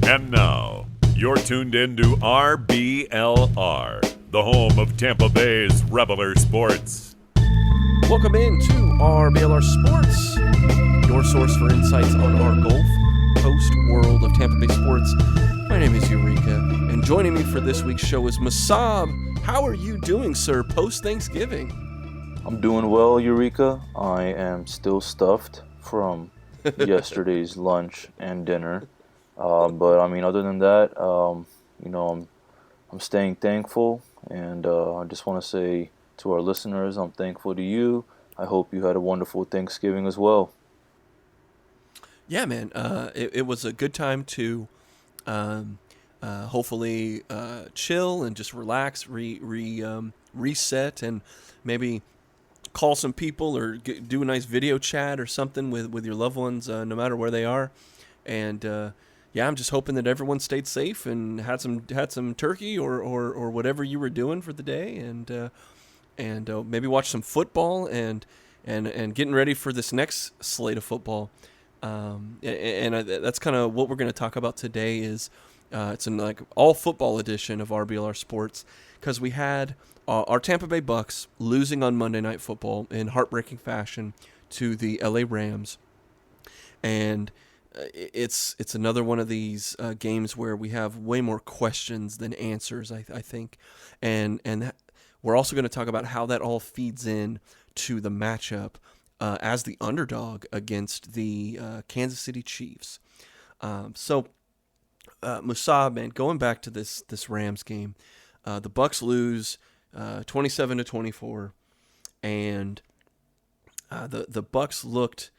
And now, you're tuned in to RBLR, the home of Tampa Bay's Reveler Sports. Welcome in to RBLR Sports, your source for insights on our Gulf Coast world of Tampa Bay sports. My name is Eureka, and joining me for this week's show is Masab. How are you doing, sir, post-Thanksgiving? I'm doing well, Eureka. I am still stuffed from yesterday's lunch and dinner. But I mean, other than that, I'm staying thankful, and I just want to say to our listeners, I'm thankful to you. I hope you had a wonderful Thanksgiving as well. Yeah, man. It was a good time to hopefully chill and just relax, reset, and maybe call some people or do a nice video chat or something with your loved ones, no matter where they are. And yeah, I'm just hoping that everyone stayed safe and had some turkey or whatever you were doing for the day, and maybe watch some football and getting ready for this next slate of football. That's kind of what we're going to talk about today. Is it's an like all football edition of RBLR Sports, because we had our Tampa Bay Bucs losing on Monday Night Football in heartbreaking fashion to the LA Rams, and it's another one of these games where we have way more questions than answers, I think, and we're also going to talk about how that all feeds in to the matchup as the underdog against the Kansas City Chiefs. So Musab, man, going back to this Rams game, the Bucs lose 27-24, and the Bucs looked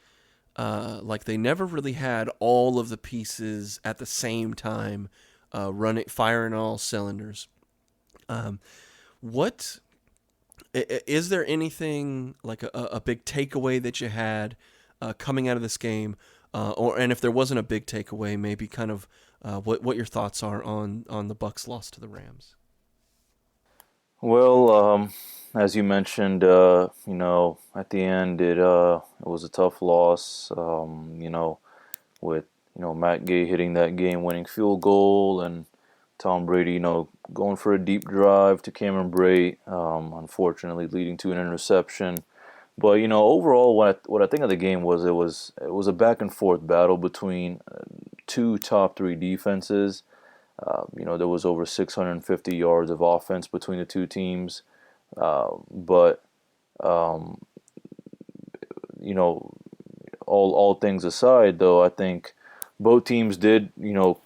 like they never really had all of the pieces at the same time, firing on all cylinders. What is there anything like a big takeaway that you had coming out of this game, and if there wasn't a big takeaway, maybe kind of what your thoughts are on the Bucs' loss to the Rams? Well, as you mentioned, at the end it was a tough loss. With Matt Gay hitting that game-winning field goal and Tom Brady, going for a deep drive to Cameron Brate, unfortunately leading to an interception. But overall, what I think of the game was it was a back and forth battle between two top three defenses. There was over 650 yards of offense between the two teams. But all things aside, though, I think both teams did,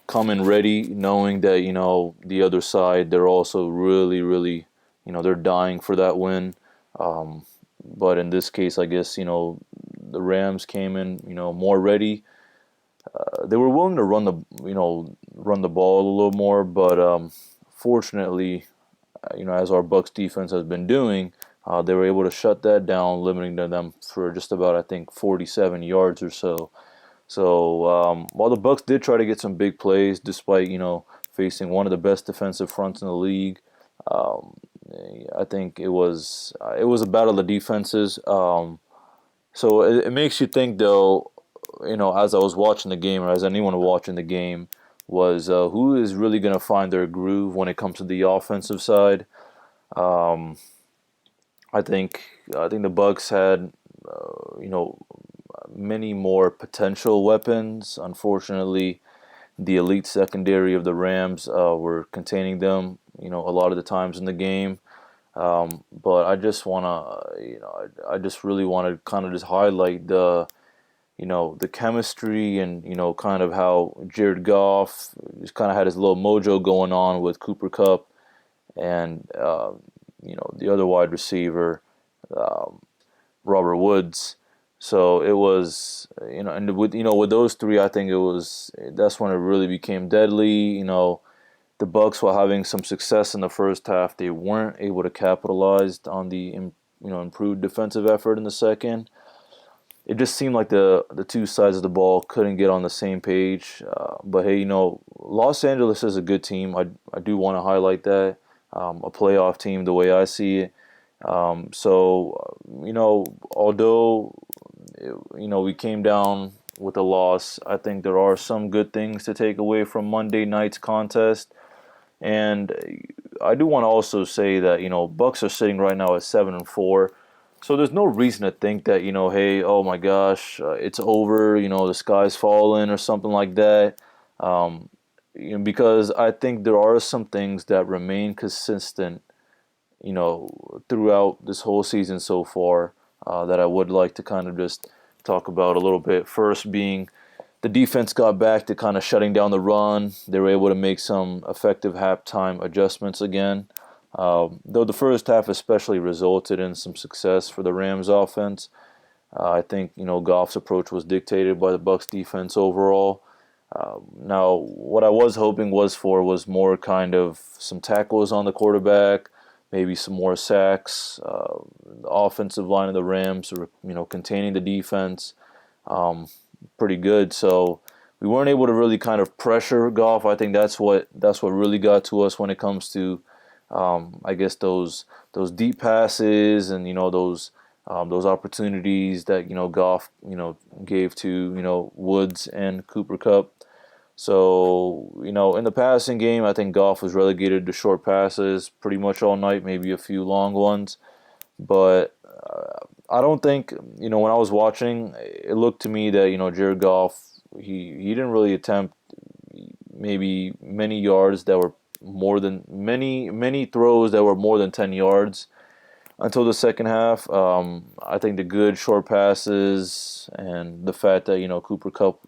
come in ready, knowing that, the other side, they're also really, really, they're dying for that win. But in this case, I guess, the Rams came in, more ready. They were willing to run the ball a little more, but fortunately, as our Bucs defense has been doing, they were able to shut that down, limiting them for just about, I think, 47 yards or so. So while the Bucs did try to get some big plays, despite facing one of the best defensive fronts in the league, I think it was a battle of defenses. So it makes you think, though, as I was watching the game, or as anyone watching the game, was who is really going to find their groove when it comes to the offensive side. I think the Bucs had many more potential weapons. Unfortunately, the elite secondary of the Rams were containing them, a lot of the times in the game. But I just I just really want to kind of just highlight the chemistry and, kind of how Jared Goff just kind of had his little mojo going on with Cooper Kupp and, the other wide receiver, Robert Woods. So it was, and with those three, I think that's when it really became deadly. The Bucs, while having some success in the first half, they weren't able to capitalize on the improved defensive effort in the second. It just seemed like the two sides of the ball couldn't get on the same page. But hey, Los Angeles is a good team. I do want to highlight that. A playoff team, the way I see it. So although we came down, with a loss. I think there are some good things to take away from Monday night's contest. And I do want to also say that, Bucks are sitting right now at 7-4. So there's no reason to think that, hey, oh my gosh, it's over, the sky's falling or something like that. Because I think there are some things that remain consistent, throughout this whole season so far, that I would like to kind of just talk about a little bit. First being the defense got back to kind of shutting down the run. They were able to make some effective halftime adjustments again. Though the first half especially resulted in some success for the Rams offense. I think, Goff's approach was dictated by the Bucs defense overall. Now, what I was hoping was more kind of some tackles on the quarterback, maybe some more sacks. The offensive line of the Rams, containing the defense, pretty good. So we weren't able to really kind of pressure Goff. I think that's what really got to us when it comes to, I guess those deep passes and those opportunities that Goff gave to Woods and Cooper Kupp. So in the passing game, I think Goff was relegated to short passes pretty much all night, maybe a few long ones. But I don't think when I was watching, it looked to me that Jared Goff he didn't really attempt maybe many yards that were more than many throws that were more than 10 yards until the second half. I think the good short passes and the fact that Cooper Kupp,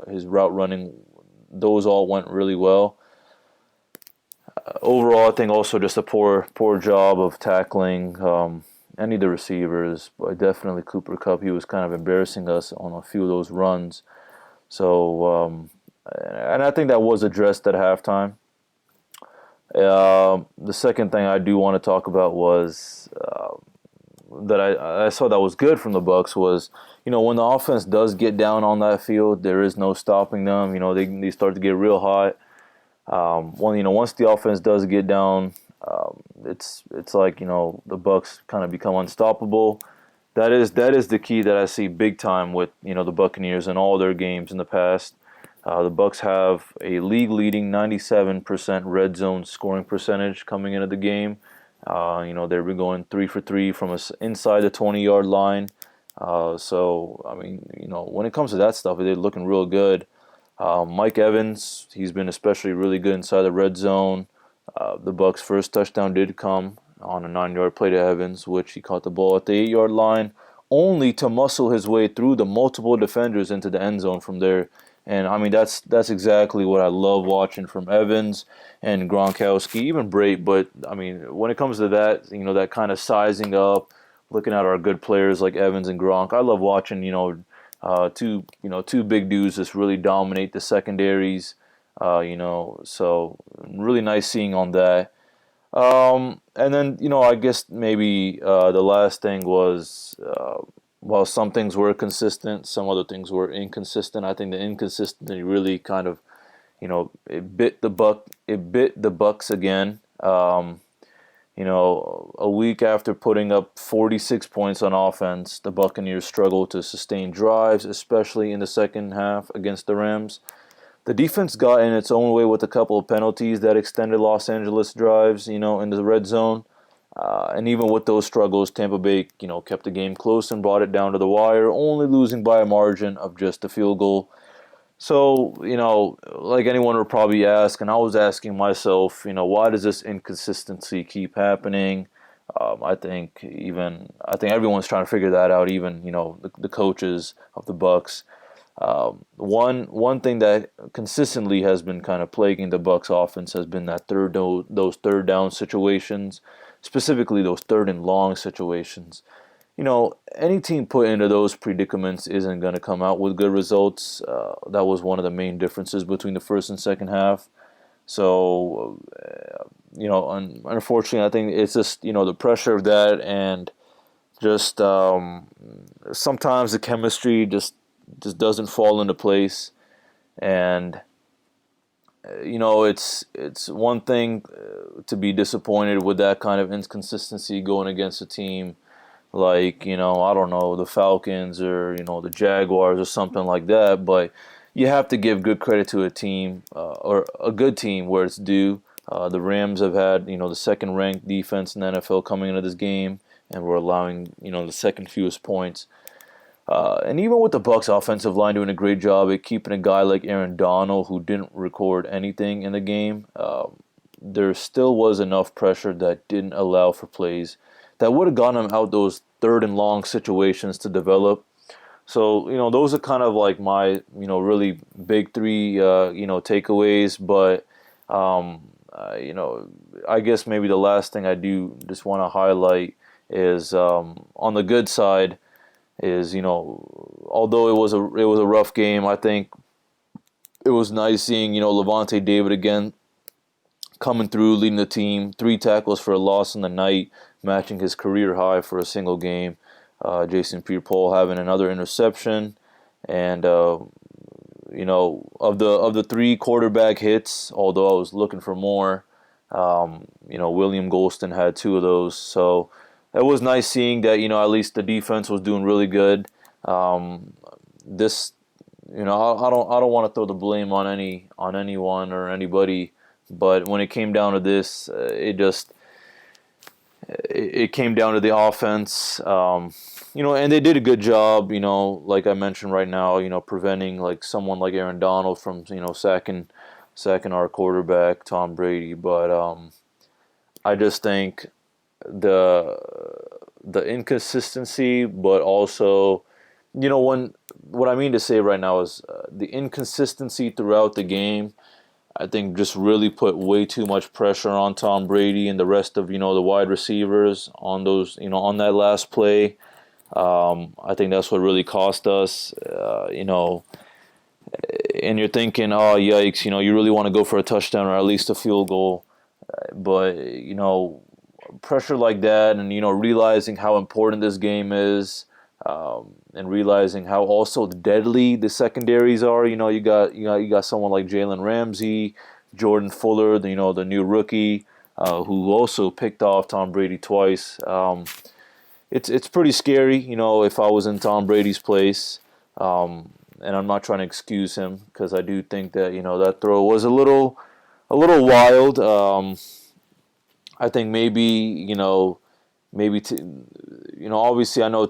his route running, those all went really well. Overall, I think also just a poor job of tackling any of the receivers, but definitely Cooper Kupp. He was kind of embarrassing us on a few of those runs. So, and I think that was addressed at halftime. The second thing I do want to talk about was that I saw that was good from the Bucs was, when the offense does get down on that field, there is no stopping them. They start to get real hot. Once the offense does get down, it's like the Bucs kind of become unstoppable. That is the key that I see big time with the Buccaneers in all their games in the past. The Bucs have a league-leading 97% red zone scoring percentage coming into the game. They've been going 3 for 3 from inside the 20-yard line. So I mean, when it comes to that stuff, they're looking real good. Mike Evans, he's been especially really good inside the red zone. The Bucs' first touchdown did come on a 9-yard play to Evans, which he caught the ball at the 8-yard line, only to muscle his way through the multiple defenders into the end zone from there. And I mean, that's exactly what I love watching from Evans and Gronkowski, even Brate. But I mean, when it comes to that, that kind of sizing up, looking at our good players like Evans and Gronk, I love watching, two big dudes just really dominate the secondaries. So really nice seeing on that. And then, I guess maybe the last thing was, while some things were consistent, some other things were inconsistent. I think the inconsistency really kind of, it bit the Bucs again. A week after putting up 46 points on offense, the Buccaneers struggled to sustain drives, especially in the second half against the Rams. The defense got in its own way with a couple of penalties that extended Los Angeles drives, in the red zone. And even with those struggles, Tampa Bay, kept the game close and brought it down to the wire, only losing by a margin of just a field goal. So, like anyone would probably ask, and I was asking myself, why does this inconsistency keep happening? I think everyone's trying to figure that out, even, the coaches of the Bucs. One thing that consistently has been kind of plaguing the Bucs offense has been that those third down situations, specifically those third and long situations. Any team put into those predicaments isn't going to come out with good results. That was one of the main differences between the first and second half. So, unfortunately, I think it's just, the pressure of that and just sometimes the chemistry just doesn't fall into place. And it's one thing to be disappointed with that kind of inconsistency going against a team like, I don't know, the Falcons or, the Jaguars or something like that. But you have to give good credit to a team or a good team where it's due. The Rams have had, the second ranked defense in the NFL coming into this game, and we're allowing, the second fewest points. And even with the Bucs offensive line doing a great job at keeping a guy like Aaron Donald, who didn't record anything in the game, there still was enough pressure that didn't allow for plays that would have gotten him out those third and long situations to develop. So, those are kind of like my, really big three, takeaways. But, I guess maybe the last thing I do just want to highlight is on the good side is, although it was a rough game, I think it was nice seeing, Levante David again coming through, leading the team, 3 tackles for a loss in the night, matching his career high for a single game. Jason Pierre-Paul having another interception, and of the 3 quarterback hits, although I was looking for more, William Golston had 2 of those. So it was nice seeing that at least the defense was doing really good. This, I don't want to throw the blame on anyone or anybody, but when it came down to this, it came down to the offense. And they did a good job, like I mentioned right now, preventing like someone like Aaron Donald from, sacking our quarterback, Tom Brady. But I just think the inconsistency, but also, what I mean to say right now is the inconsistency throughout the game, I think just really put way too much pressure on Tom Brady and the rest of, the wide receivers on those, on that last play. I think that's what really cost us, and you're thinking, oh, yikes, you really want to go for a touchdown or at least a field goal. But, pressure like that and, realizing how important this game is, and realizing how also deadly the secondaries are. You got someone like Jalen Ramsey, Jordan Fuller, the new rookie, who also picked off Tom Brady twice. It's pretty scary, if I was in Tom Brady's place. And I'm not trying to excuse him because I do think that that throw was a little wild. I think maybe obviously I know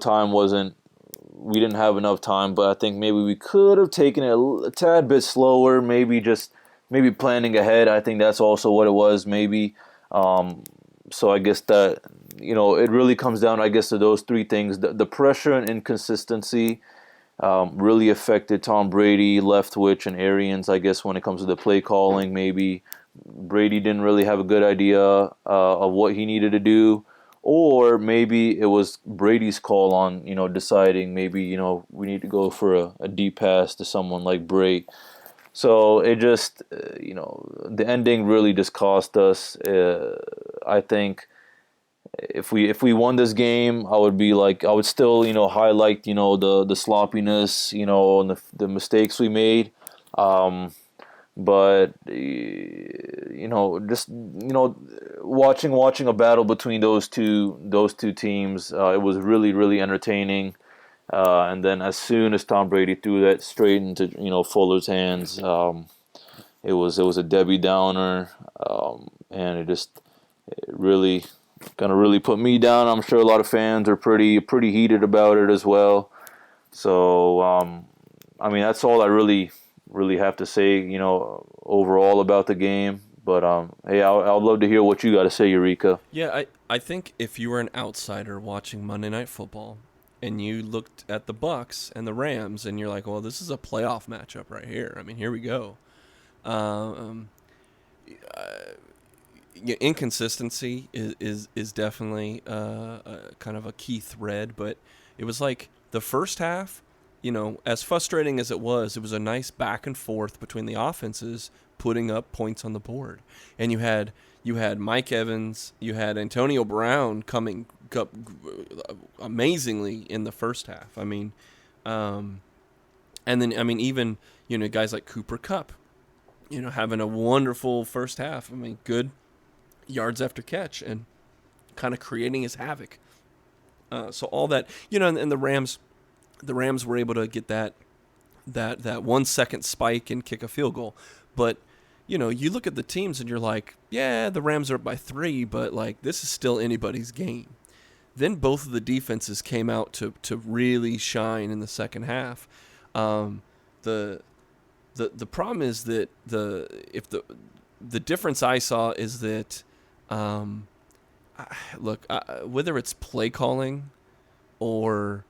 we didn't have enough time, but I think maybe we could have taken it a tad bit slower, maybe planning ahead. I think that's also what it was, maybe. So I guess that, it really comes down, I guess, to those 3 things. The pressure and inconsistency really affected Tom Brady, Leftwich, and Arians, I guess, when it comes to the play calling. Maybe Brady didn't really have a good idea of what he needed to do. Or maybe it was Brady's call on, deciding maybe, we need to go for a deep pass to someone like Bray. So it just, the ending really just cost us. I think if we won this game, I would still, highlight, the sloppiness, and the mistakes we made. But just watching a battle between those two teams, it was really, really entertaining. And then as soon as Tom Brady threw that straight into Fuller's hands, it was a Debbie Downer, and it really put me down. I'm sure a lot of fans are pretty heated about it as well. So I mean, that's all I really have to say, overall about the game. But hey, I'd love to hear what you got to say, Eureka. Yeah, I think if you were an outsider watching Monday Night Football and you looked at the Bucs and the Rams and you're like, well, this is a playoff matchup right here. I mean, here we go. Inconsistency is definitely kind of a key thread, but it was like the first half, as frustrating as it was a nice back and forth between the offenses putting up points on the board. And you had Mike Evans, you had Antonio Brown coming up amazingly in the first half. I mean, and then, I mean, even, guys like Cooper Kupp, having a wonderful first half. I mean, good yards after catch and kind of creating his havoc. So all that, and the Rams were able to get that 1 second spike and kick a field goal. But, you look at the teams and you're like, yeah, the Rams are up by 3, but like this is still anybody's game. Then both of the defenses came out to really shine in the second half. The problem is that the difference I saw is that whether it's play calling or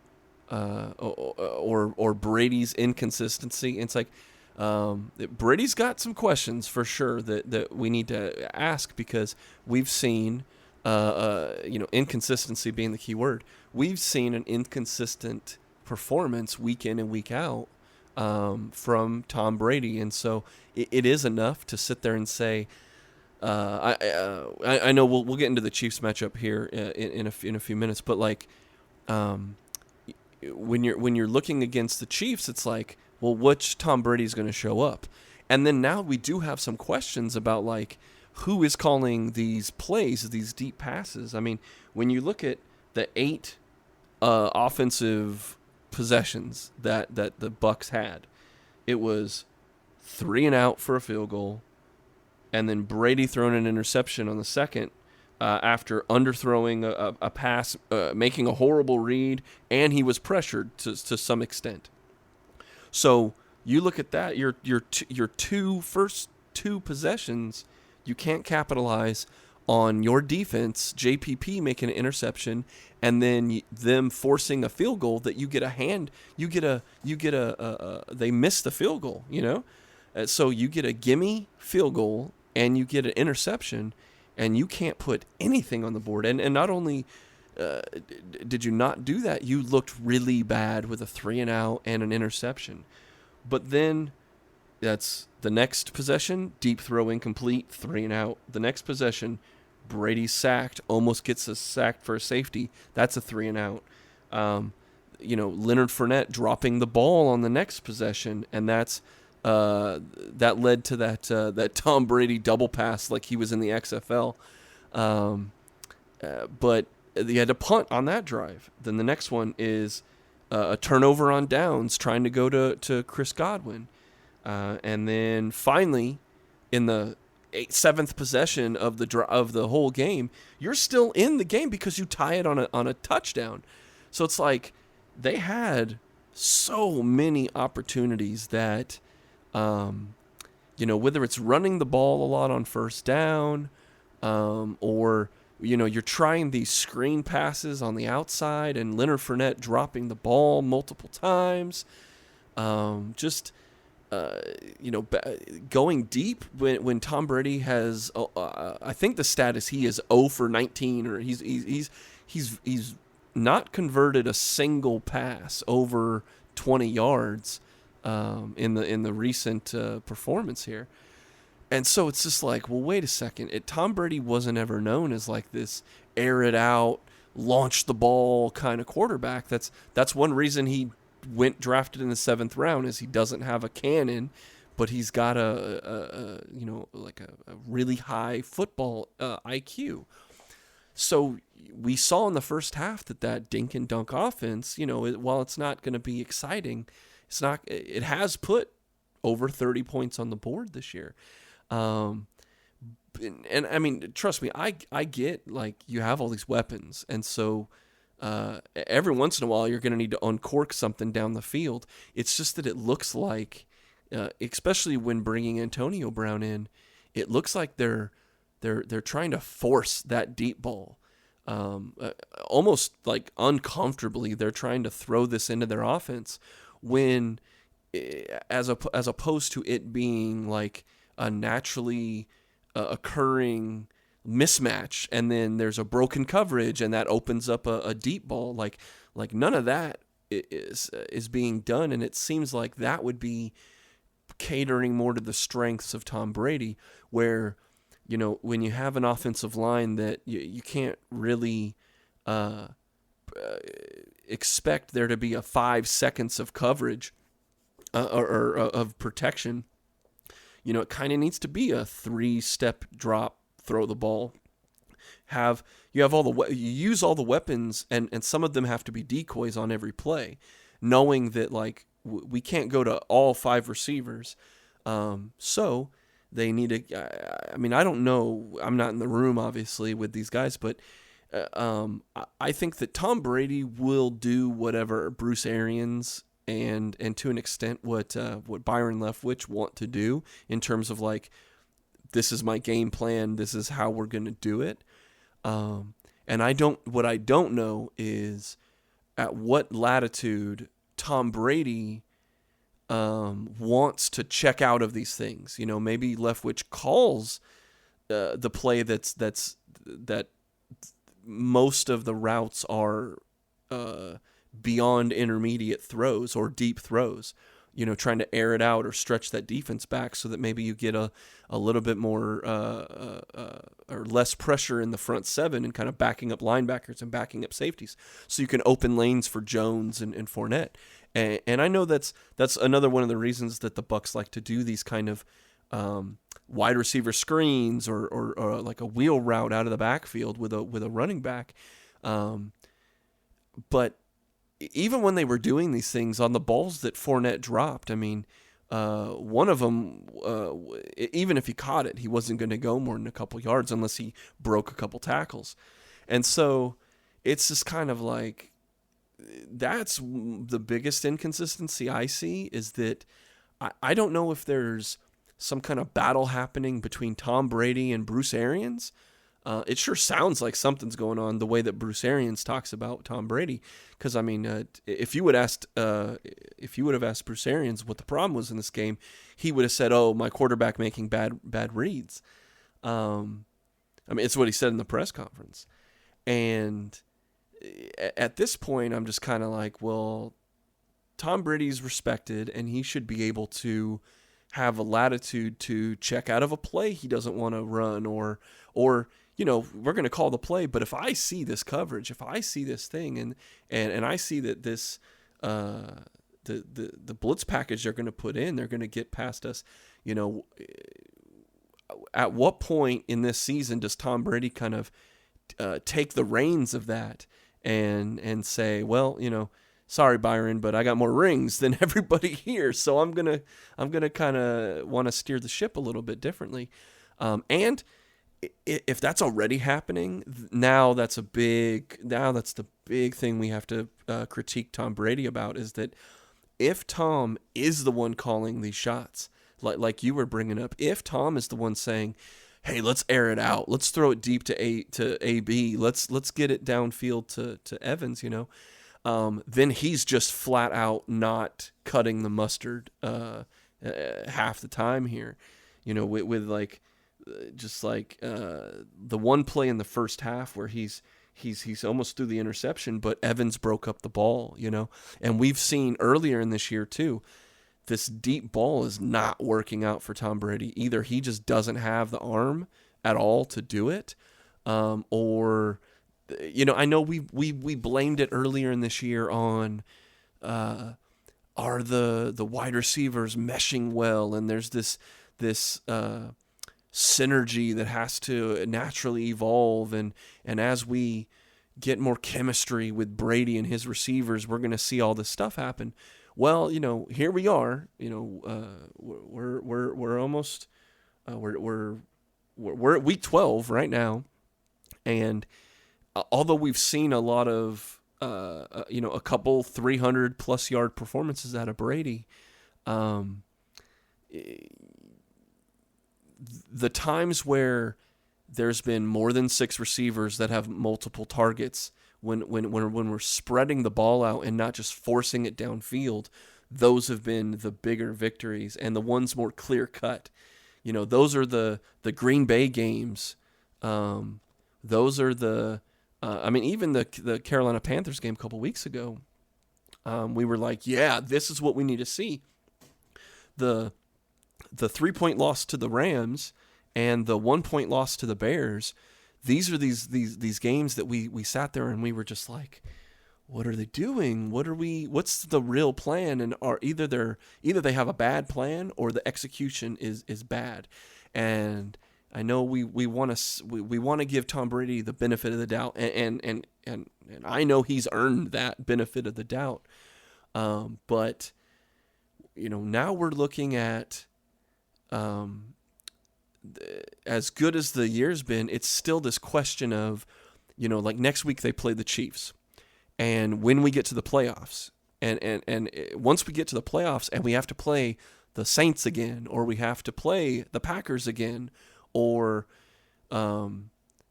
Brady's inconsistency, it's like Brady's got some questions for sure that we need to ask, because we've seen inconsistency being the key word. We've seen an inconsistent performance week in and week out from Tom Brady, and so it is enough to sit there and say, I know we'll get into the Chiefs matchup here in a few minutes, but like when you're looking against the Chiefs, it's like, well, which Tom Brady is going to show up? And then now we do have some questions about like who is calling these plays, these deep passes. I mean, when you look at the 8 offensive possessions that the Bucs had, it was 3 and out for a field goal, and then Brady throwing an interception on the second after underthrowing a pass, making a horrible read, and he was pressured to some extent. So you look at that, your first two possessions, you can't capitalize on your defense, JPP making an interception, and then them forcing a field goal that you get a hand, they miss the field goal, so you get a gimme field goal and you get an interception, and you can't put anything on the board. And not only did you not do that, you looked really bad with a 3 and out and an interception. But then that's the next possession, deep throw incomplete, 3 and out. The next possession, Brady sacked, almost gets us sacked for a safety. That's a 3 and out. Leonard Fournette dropping the ball on the next possession, and that led to that Tom Brady double pass like he was in the XFL. But they had to punt on that drive. Then the next one is a turnover on downs, trying to go to Chris Godwin. And then finally, in the 7th possession of the whole game, you're still in the game because you tie it on a touchdown. So it's like they had so many opportunities that, whether it's running the ball a lot on first down, or you're trying these screen passes on the outside and Leonard Fournette dropping the ball multiple times, going deep when Tom Brady has, I think the stat is he is 0 for 19, or he's not converted a single pass over 20 yards in the recent performance here. And so it's just like, well, wait a second. Tom Brady wasn't ever known as like this air it out, launch the ball kind of quarterback. That's one reason he went drafted in the 7th round, is he doesn't have a cannon, but he's got a really high football IQ. So we saw in the first half that dink and dunk offense, while it's not going to be exciting, it has put over 30 points on the board this year. And I mean, trust me, I get like you have all these weapons, and so every once in a while you're going to need to uncork something down the field. It's just that it looks like, especially when bringing Antonio Brown in, it looks like they're trying to force that deep ball, almost like uncomfortably. They're trying to throw this into their offense when, as opposed to it being like a naturally occurring mismatch, and then there's a broken coverage and that opens up a deep ball. Like none of that is being done, and it seems like that would be catering more to the strengths of Tom Brady, where when you have an offensive line that you can't really expect there to be a 5 seconds of coverage or of protection. It kind of needs to be a 3-step drop, throw the ball, have you use all the weapons, and some of them have to be decoys on every play, knowing that like we can't go to all 5 receivers, so they need to. I mean, I don't know. I'm not in the room obviously with these guys, but I think that Tom Brady will do whatever Bruce Arians and to an extent what Byron Leftwich want to do in terms of like, this is my game plan, this is how we're going to do it. And what I don't know is at what latitude Tom Brady wants to check out of these things. You know, maybe Leftwich calls the play that most of the routes are beyond intermediate throws or deep throws, you know, trying to air it out or stretch that defense back so that maybe you get a little bit more or less pressure in the front 7 and kind of backing up linebackers and backing up safeties so you can open lanes for Jones and Fournette. And I know that's another one of the reasons that the Bucs like to do these kind of wide receiver screens or like a wheel route out of the backfield with a running back. But even when they were doing these things on the balls that Fournette dropped, I mean, one of them, even if he caught it, he wasn't going to go more than a couple yards unless he broke a couple tackles. And so it's just kind of like, that's the biggest inconsistency I see, is that I don't know if there's some kind of battle happening between Tom Brady and Bruce Arians. It sure sounds like something's going on the way that Bruce Arians talks about Tom Brady. Because I mean, if you would have asked Bruce Arians what the problem was in this game, he would have said, "Oh, my quarterback making bad reads." I mean, it's what he said in the press conference. And at this point, I'm just kind of like, well, Tom Brady's respected, and he should be able to have a latitude to check out of a play he doesn't want to run, or you know, we're going to call the play, but if I see this coverage, if I see this thing, and I see that this the blitz package they're going to put in, they're going to get past us, you know, at what point in this season does Tom Brady kind of take the reins of that and say, well, you know, sorry, Byron, but I got more rings than everybody here, so I'm gonna kind of want to steer the ship a little bit differently. And if that's already happening, now that's the big thing we have to critique Tom Brady about, is that if Tom is the one calling these shots, like you were bringing up, if Tom is the one saying, hey, let's air it out, let's throw it deep to AB, let's get it downfield to Evans, you know, then he's just flat out not cutting the mustard half the time here, you know, with like just like the one play in the first half where he's almost threw the interception, but Evans broke up the ball, you know, and we've seen earlier in this year too, this deep ball is not working out for Tom Brady. Either he just doesn't have the arm at all to do it, or, you know, I know we blamed it earlier in this year on are the wide receivers meshing well, and there's this synergy that has to naturally evolve, and as we get more chemistry with Brady and his receivers, we're going to see all this stuff happen. Well, you know, here we are. You know, we're almost we're at week 12 right now, and although we've seen a lot of you know, a couple 300+ yard performances out of Brady, the times where there's been more than 6 receivers that have multiple targets, when we're spreading the ball out and not just forcing it downfield, those have been the bigger victories, and the ones more clear cut. You know, those are the Green Bay games. Those are the I mean, even the Carolina Panthers game a couple weeks ago, we were like, yeah, this is what we need to see. The 3-point loss to the Rams and the 1-point loss to the Bears, these are these games that we sat there and we were just like, what are they doing? What's the real plan? And either they have a bad plan or the execution is bad. And I know we want to give Tom Brady the benefit of the doubt, and I know he's earned that benefit of the doubt. But now we're looking at as good as the year's been, it's still this question of, like next week they play the Chiefs, and when we get to the playoffs, and once we get to the playoffs and we have to play the Saints again, or we have to play the Packers again, or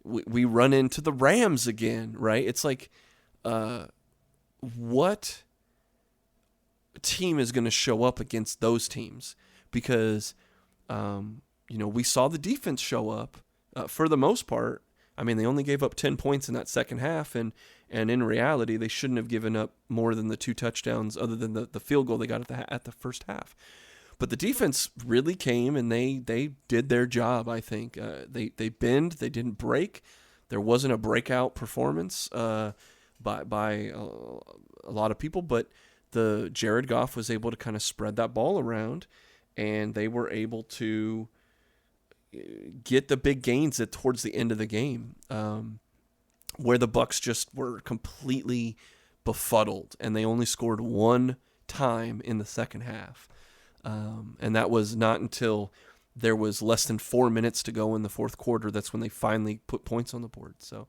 we run into the Rams again, right? It's like, what team is going to show up against those teams? Because, we saw the defense show up for the most part. I mean, they only gave up 10 points in that second half, and in reality, they shouldn't have given up more than the 2 touchdowns other than the field goal they got at the first half. But the defense really came, and they did their job, I think. They bend, they didn't break. There wasn't a breakout performance by a lot of people, but the Jared Goff was able to kind of spread that ball around, and they were able to get the big gains towards the end of the game, where the Bucs just were completely befuddled, and they only scored 1 time in the second half. And that was not until there was less than 4 minutes to go in the fourth quarter. That's when they finally put points on the board. So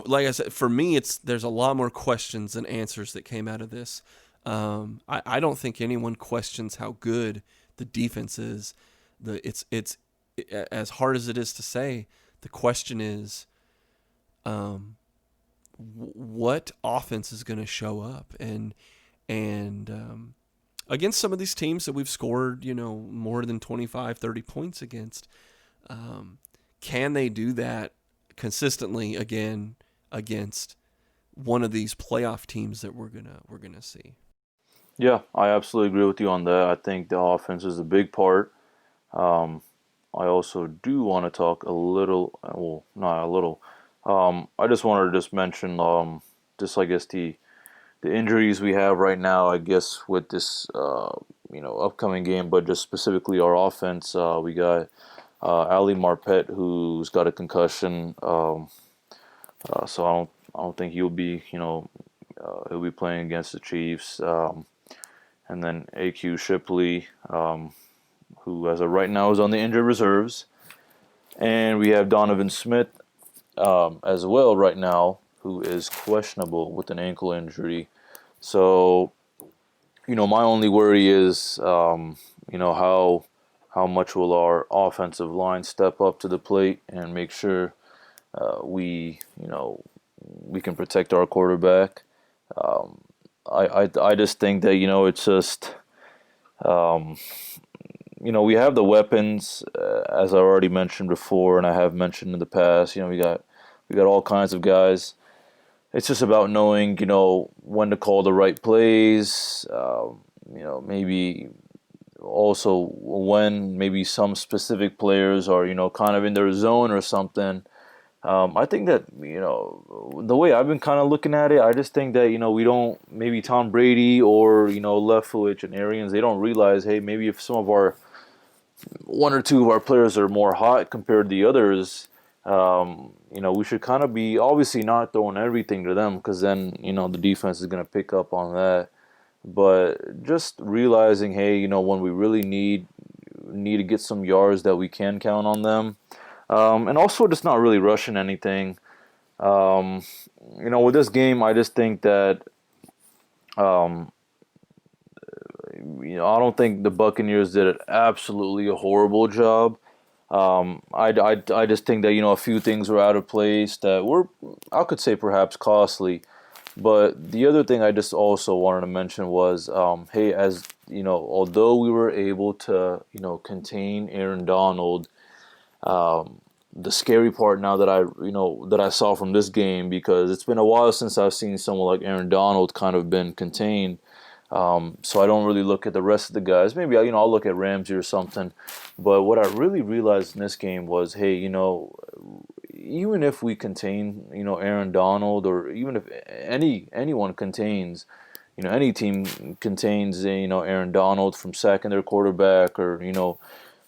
like I said, for me, there's a lot more questions than answers that came out of this. I don't think anyone questions how good the defense is. It's as hard as it is to say. The question is, what offense is going to show up and against some of these teams that we've scored, more than 25, 30 points against, can they do that consistently again against one of these playoff teams that we're gonna see? Yeah, I absolutely agree with you on that. I think the offense is a big part. I also do want to talk a little, well, not a little. I just wanted to just mention, I guess the injuries we have right now, I guess, with this, upcoming game, but just specifically our offense. We got Ali Marpet, who's got a concussion. So I don't think he'll be playing against the Chiefs. And then AQ Shipley, who as of right now is on the injured reserves. And we have Donovan Smith as well right now, who is questionable with an ankle injury. So, my only worry is, how much will our offensive line step up to the plate and make sure we can protect our quarterback. I just think that, it's just, we have the weapons, as I already mentioned before, and I have mentioned in the past. We got all kinds of guys. It's just about knowing, when to call the right plays. Maybe also when maybe some specific players are, kind of in their zone or something. I think that, the way I've been kind of looking at it, I just think that, we don't, maybe Tom Brady or, Leftwich and Arians, they don't realize, hey, maybe if some of our, 1 or 2 of our players are more hot compared to the others, we should kind of be obviously not throwing everything to them, because then, the defense is going to pick up on that. But just realizing, hey, when we really need to get some yards, that we can count on them. And also just not really rushing anything. With this game, I just think that, I don't think the Buccaneers did absolutely a horrible job. I just think that, a few things were out of place that were, I could say, perhaps costly. But the other thing I just also wanted to mention was, hey, as although we were able to, contain Aaron Donald, the scary part now that I saw from this game, because it's been a while since I've seen someone like Aaron Donald kind of been contained. So I don't really look at the rest of the guys. Maybe I'll look at Ramsey or something. But what I really realized in this game was, hey, even if we contain, Aaron Donald, or even if anyone contains, any team contains, Aaron Donald from sacking their quarterback, or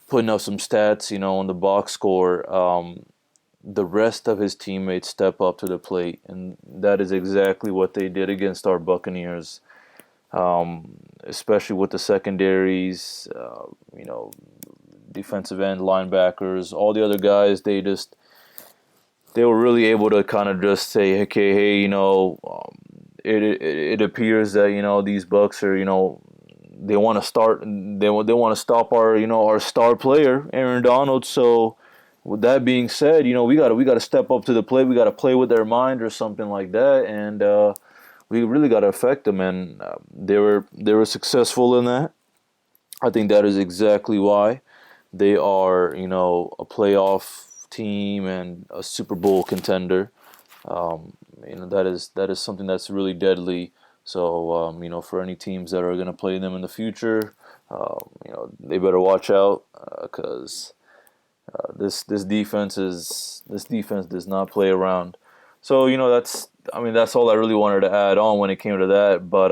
putting up some stats, on the box score, the rest of his teammates step up to the plate, and that is exactly what they did against our Buccaneers, especially with the secondaries, defensive end, linebackers, all the other guys. They were really able to kind of just say, okay, hey, it appears that these Bucs are they want to stop our star player Aaron Donald. So with that being said, we gotta step up to the plate. We gotta play with their mind or something like that, and we really gotta affect them. And they were successful in that. I think that is exactly why they are a playoff team and a Super Bowl contender. That is something that's really deadly. So for any teams that are going to play them in the future, they better watch out because this defense does not play around. So that's all I really wanted to add on when it came to that. But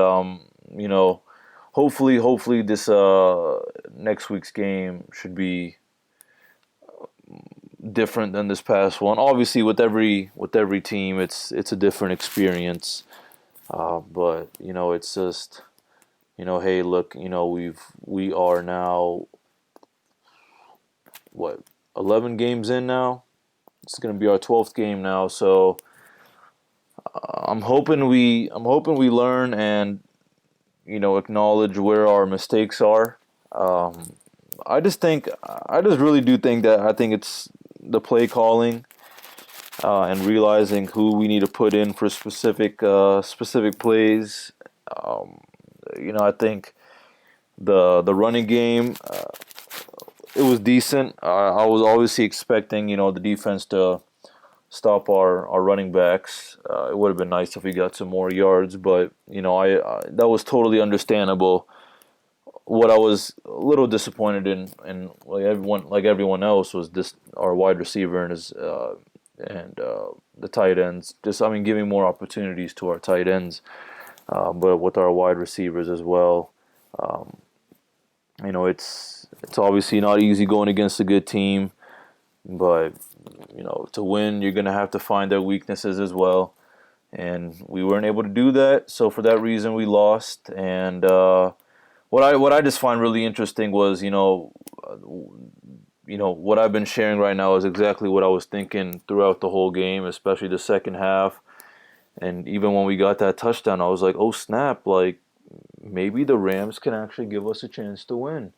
hopefully this next week's game should be different than this past one. Obviously, with every team, it's a different experience. But it's just hey, look, we are now 11 games in now. It's going to be our 12th game now. So I'm hoping we learn and acknowledge where our mistakes are. I just really do think that I think it's the play calling and realizing who we need to put in for specific plays. I think the running game it was decent. I was obviously expecting the defense to stop our running backs. It would have been nice if we got some more yards, but I that was totally understandable. What I was a little disappointed in, and like everyone else, was this our wide receiver and his and the tight ends. Giving more opportunities to our tight ends, but with our wide receivers as well. It's obviously not easy going against a good team, but to win, you're gonna have to find their weaknesses as well, and we weren't able to do that. So for that reason, we lost. And what I just find really interesting was what I've been sharing right now is exactly what I was thinking throughout the whole game, especially the second half. And even when we got that touchdown, I was like, oh snap, like maybe the Rams can actually give us a chance to win.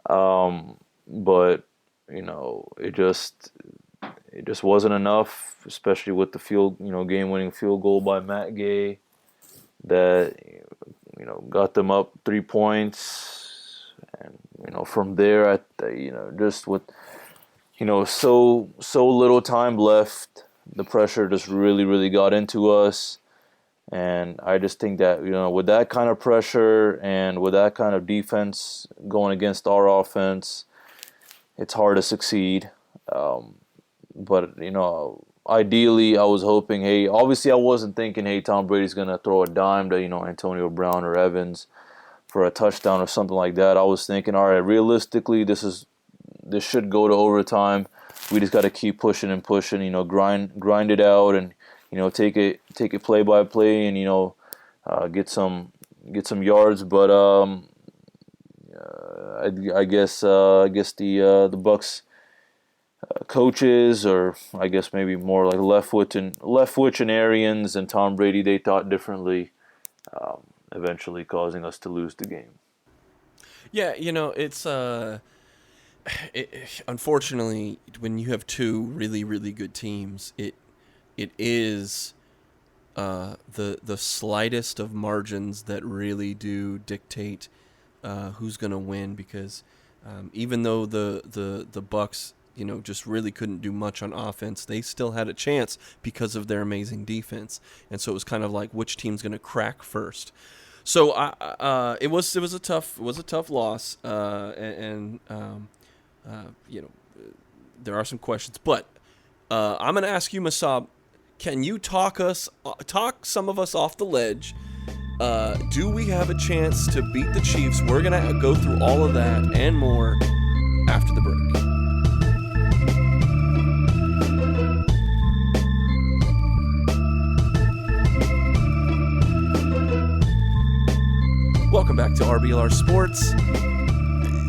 But it just wasn't enough, especially with the game-winning field goal by Matt Gay that got them up 3 points. And from there, just with so little time left, the pressure just really got into us. And I just think that with that kind of pressure and with that kind of defense going against our offense, it's hard to succeed. But ideally, I was hoping, hey, obviously I wasn't thinking, hey, Tom Brady's gonna throw a dime to Antonio Brown or Evans for a touchdown or something like that. I was thinking, all right, realistically, this should go to overtime. We just got to keep pushing and pushing, grind it out, and take it play by play, and get some yards. But I guess the Bucs coaches, or I guess maybe more like Leftwich and Tom Brady, they thought differently, eventually causing us to lose the game. Yeah, it's unfortunately, when you have two really good teams, it is the slightest of margins that really do dictate who's going to win, because even though the Bucs just really couldn't do much on offense, they still had a chance because of their amazing defense. And so it was kind of like, which team's going to crack first. So it was a tough loss, and there are some questions, but I'm going to ask you, Masab, can you talk some of us off the ledge? Do we have a chance to beat the Chiefs? We're going to go through all of that and more after the break. Welcome back to RBLR Sports.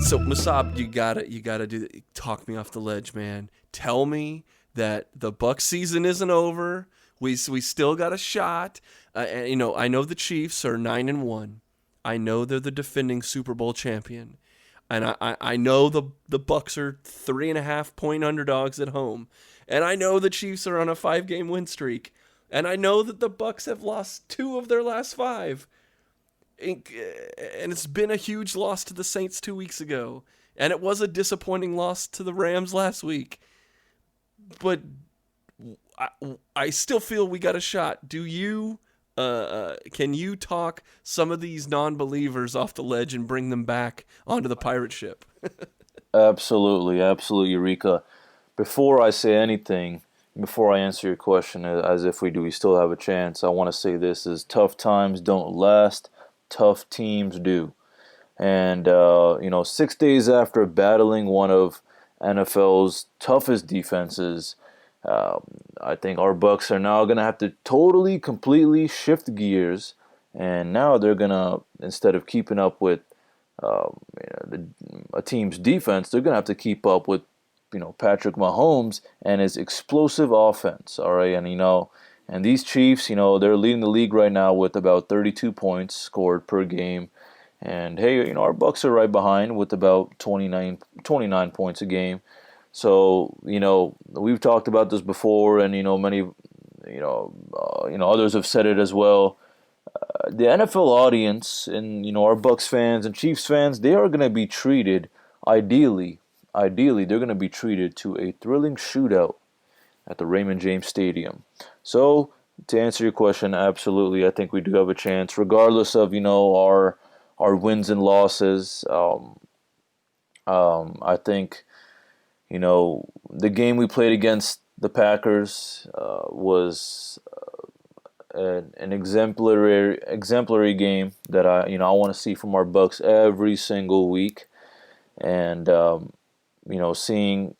So Musab, you gotta talk me off the ledge, man. Tell me that the Bucs season isn't over. We still got a shot. And, I know the Chiefs are 9-1. I know they're the defending Super Bowl champion, and I know the Bucs are 3.5-point underdogs at home, and I know the Chiefs are on a 5-game win streak, and I know that the Bucs have lost 2 of their last 5. And it's been a huge loss to the Saints 2 weeks ago. And it was a disappointing loss to the Rams last week. But I still feel we got a shot. Do you? Can you talk some of these non-believers off the ledge and bring them back onto the pirate ship? Absolutely, Eureka. Before I say anything, before I answer your question, as if we still have a chance, I want to say this is tough times don't last. Tough teams do. And, 6 days after battling one of NFL's toughest defenses, I think our Bucs are now going to have to completely shift gears. And now they're going to, instead of keeping up with a team's defense, they're going to have to keep up with, Patrick Mahomes and his explosive offense. All right. And these Chiefs, they're leading the league right now with about 32 points scored per game. And hey, our Bucs are right behind with about 29 points a game. So, we've talked about this before, and many, others have said it as well. The NFL audience and our Bucs fans and Chiefs fans, they are going to be treated ideally, they're going to be treated to a thrilling shootout at the Raymond James Stadium. So, to answer your question, absolutely, I think we do have a chance, regardless of our wins and losses. I think the game we played against the Packers was an exemplary game that I want to see from our Bucs every single week, and seeing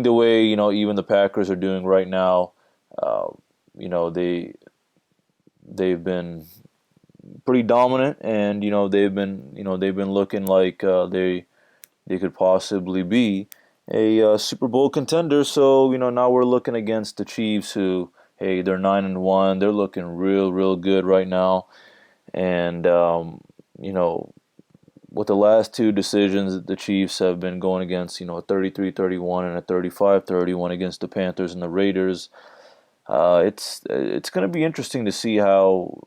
the way even the Packers are doing right now, they've been pretty dominant, and they've been looking like they could possibly be a Super Bowl contender. So now we're looking against the Chiefs, who they're 9-1. They're looking real good right now, and with the last 2 decisions, the Chiefs have been going against, a 33-31 and a 35-31 against the Panthers and the Raiders. It's going to be interesting to see how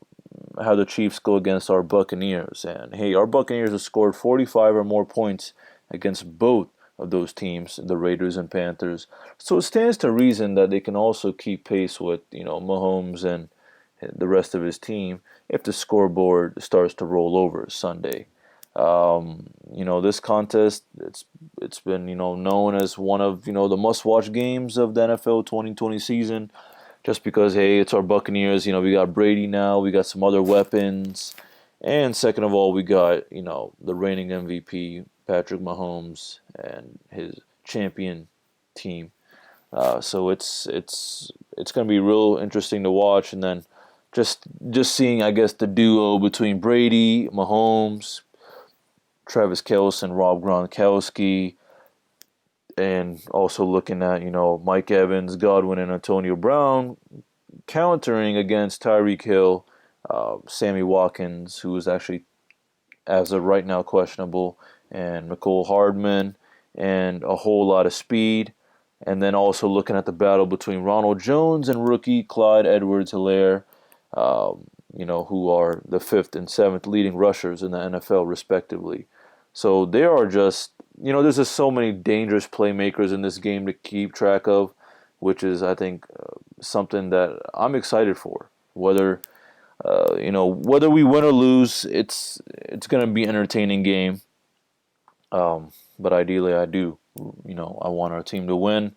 the Chiefs go against our Buccaneers. And hey, our Buccaneers have scored 45 or more points against both of those teams, the Raiders and Panthers. So it stands to reason that they can also keep pace with, Mahomes and the rest of his team if the scoreboard starts to roll over Sunday. This contest, it's been, known as one of, the must-watch games of the NFL 2020 season, just because, hey, it's our Buccaneers. We got Brady now, we got some other weapons, and second of all, we got, the reigning MVP, Patrick Mahomes, and his champion team. So it's going to be real interesting to watch, and then just seeing, I guess, the duo between Brady, Mahomes, Travis Kelce and Rob Gronkowski, and also looking at, Mike Evans, Godwin, and Antonio Brown countering against Tyreek Hill, Sammy Watkins, who is actually, as of right now, questionable, and Mecole Hardman, and a whole lot of speed. And then also looking at the battle between Ronald Jones and rookie Clyde Edwards-Helaire, who are the 5th and 7th leading rushers in the NFL, respectively. So there are just, there's just so many dangerous playmakers in this game to keep track of, which is, I think, something that I'm excited for. Whether we win or lose, it's going to be an entertaining game. But ideally, I do, I want our team to win.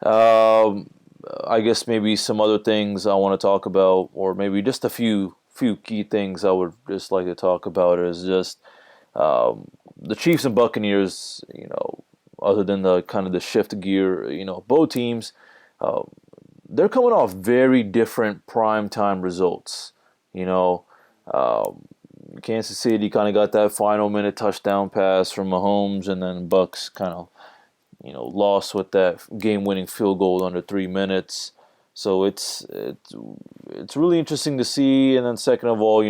I guess maybe some other things I want to talk about, or maybe just a few key things I would just like to talk about is just the Chiefs and Buccaneers, other than the kind of the shift gear, both teams, uh, they're coming off very different primetime results. You know, Kansas City kind of got that final minute touchdown pass from Mahomes, and then Bucs kind of, lost with that game-winning field goal under 3 minutes. So it's really interesting to see. And then second of all,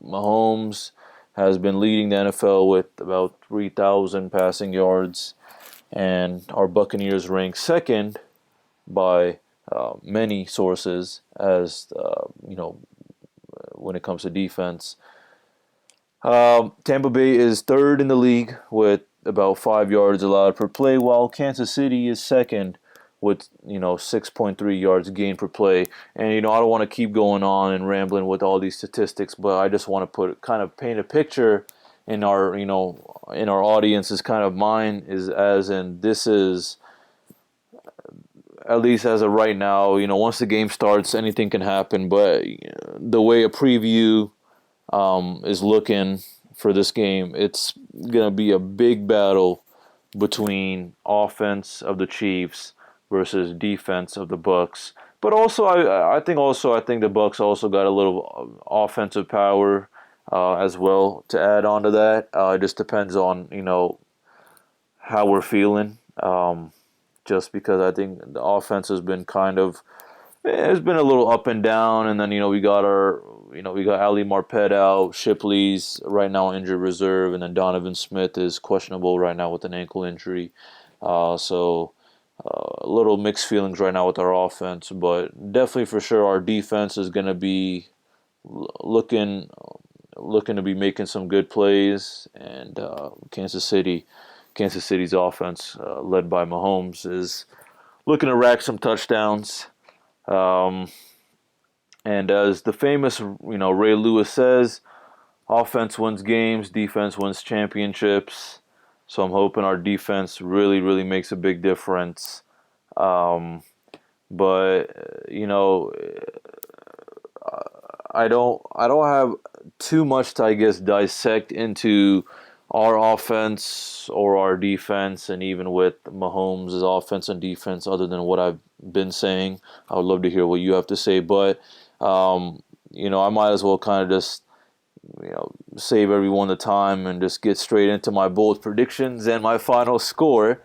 Mahomes has been leading the NFL with about 3,000 passing yards, and our Buccaneers rank second by many sources as when it comes to defense. Tampa Bay is third in the league with about 5 yards allowed per play, while Kansas City is second with 6.3 yards gained per play. And I don't want to keep going on and rambling with all these statistics, but I just want to paint a picture in our audience's kind of mind, this is, at least as of right now, once the game starts, anything can happen. But the way a preview is looking for this game, it's gonna be a big battle between offense of the Chiefs versus defense of the Bucs. But also, I think the Bucs also got a little offensive power as well to add on to that. It just depends on how we're feeling. Just because I think the offense has been it's been a little up and down, and then we got Ali Marpet out, Shipley's right now injured reserve, and then Donovan Smith is questionable right now with an ankle injury. So a little mixed feelings right now with our offense, but definitely for sure our defense is going to be looking to be making some good plays, and Kansas City's offense, led by Mahomes, is looking to rack some touchdowns. And as the famous, Ray Lewis says, offense wins games, defense wins championships. So I'm hoping our defense really, really makes a big difference. But I don't have too much to, I guess, dissect into our offense or our defense, and even with Mahomes' offense and defense, other than what I've been saying. I would love to hear what you have to say, but I might as well kind of just save everyone the time and just get straight into my bold predictions and my final score.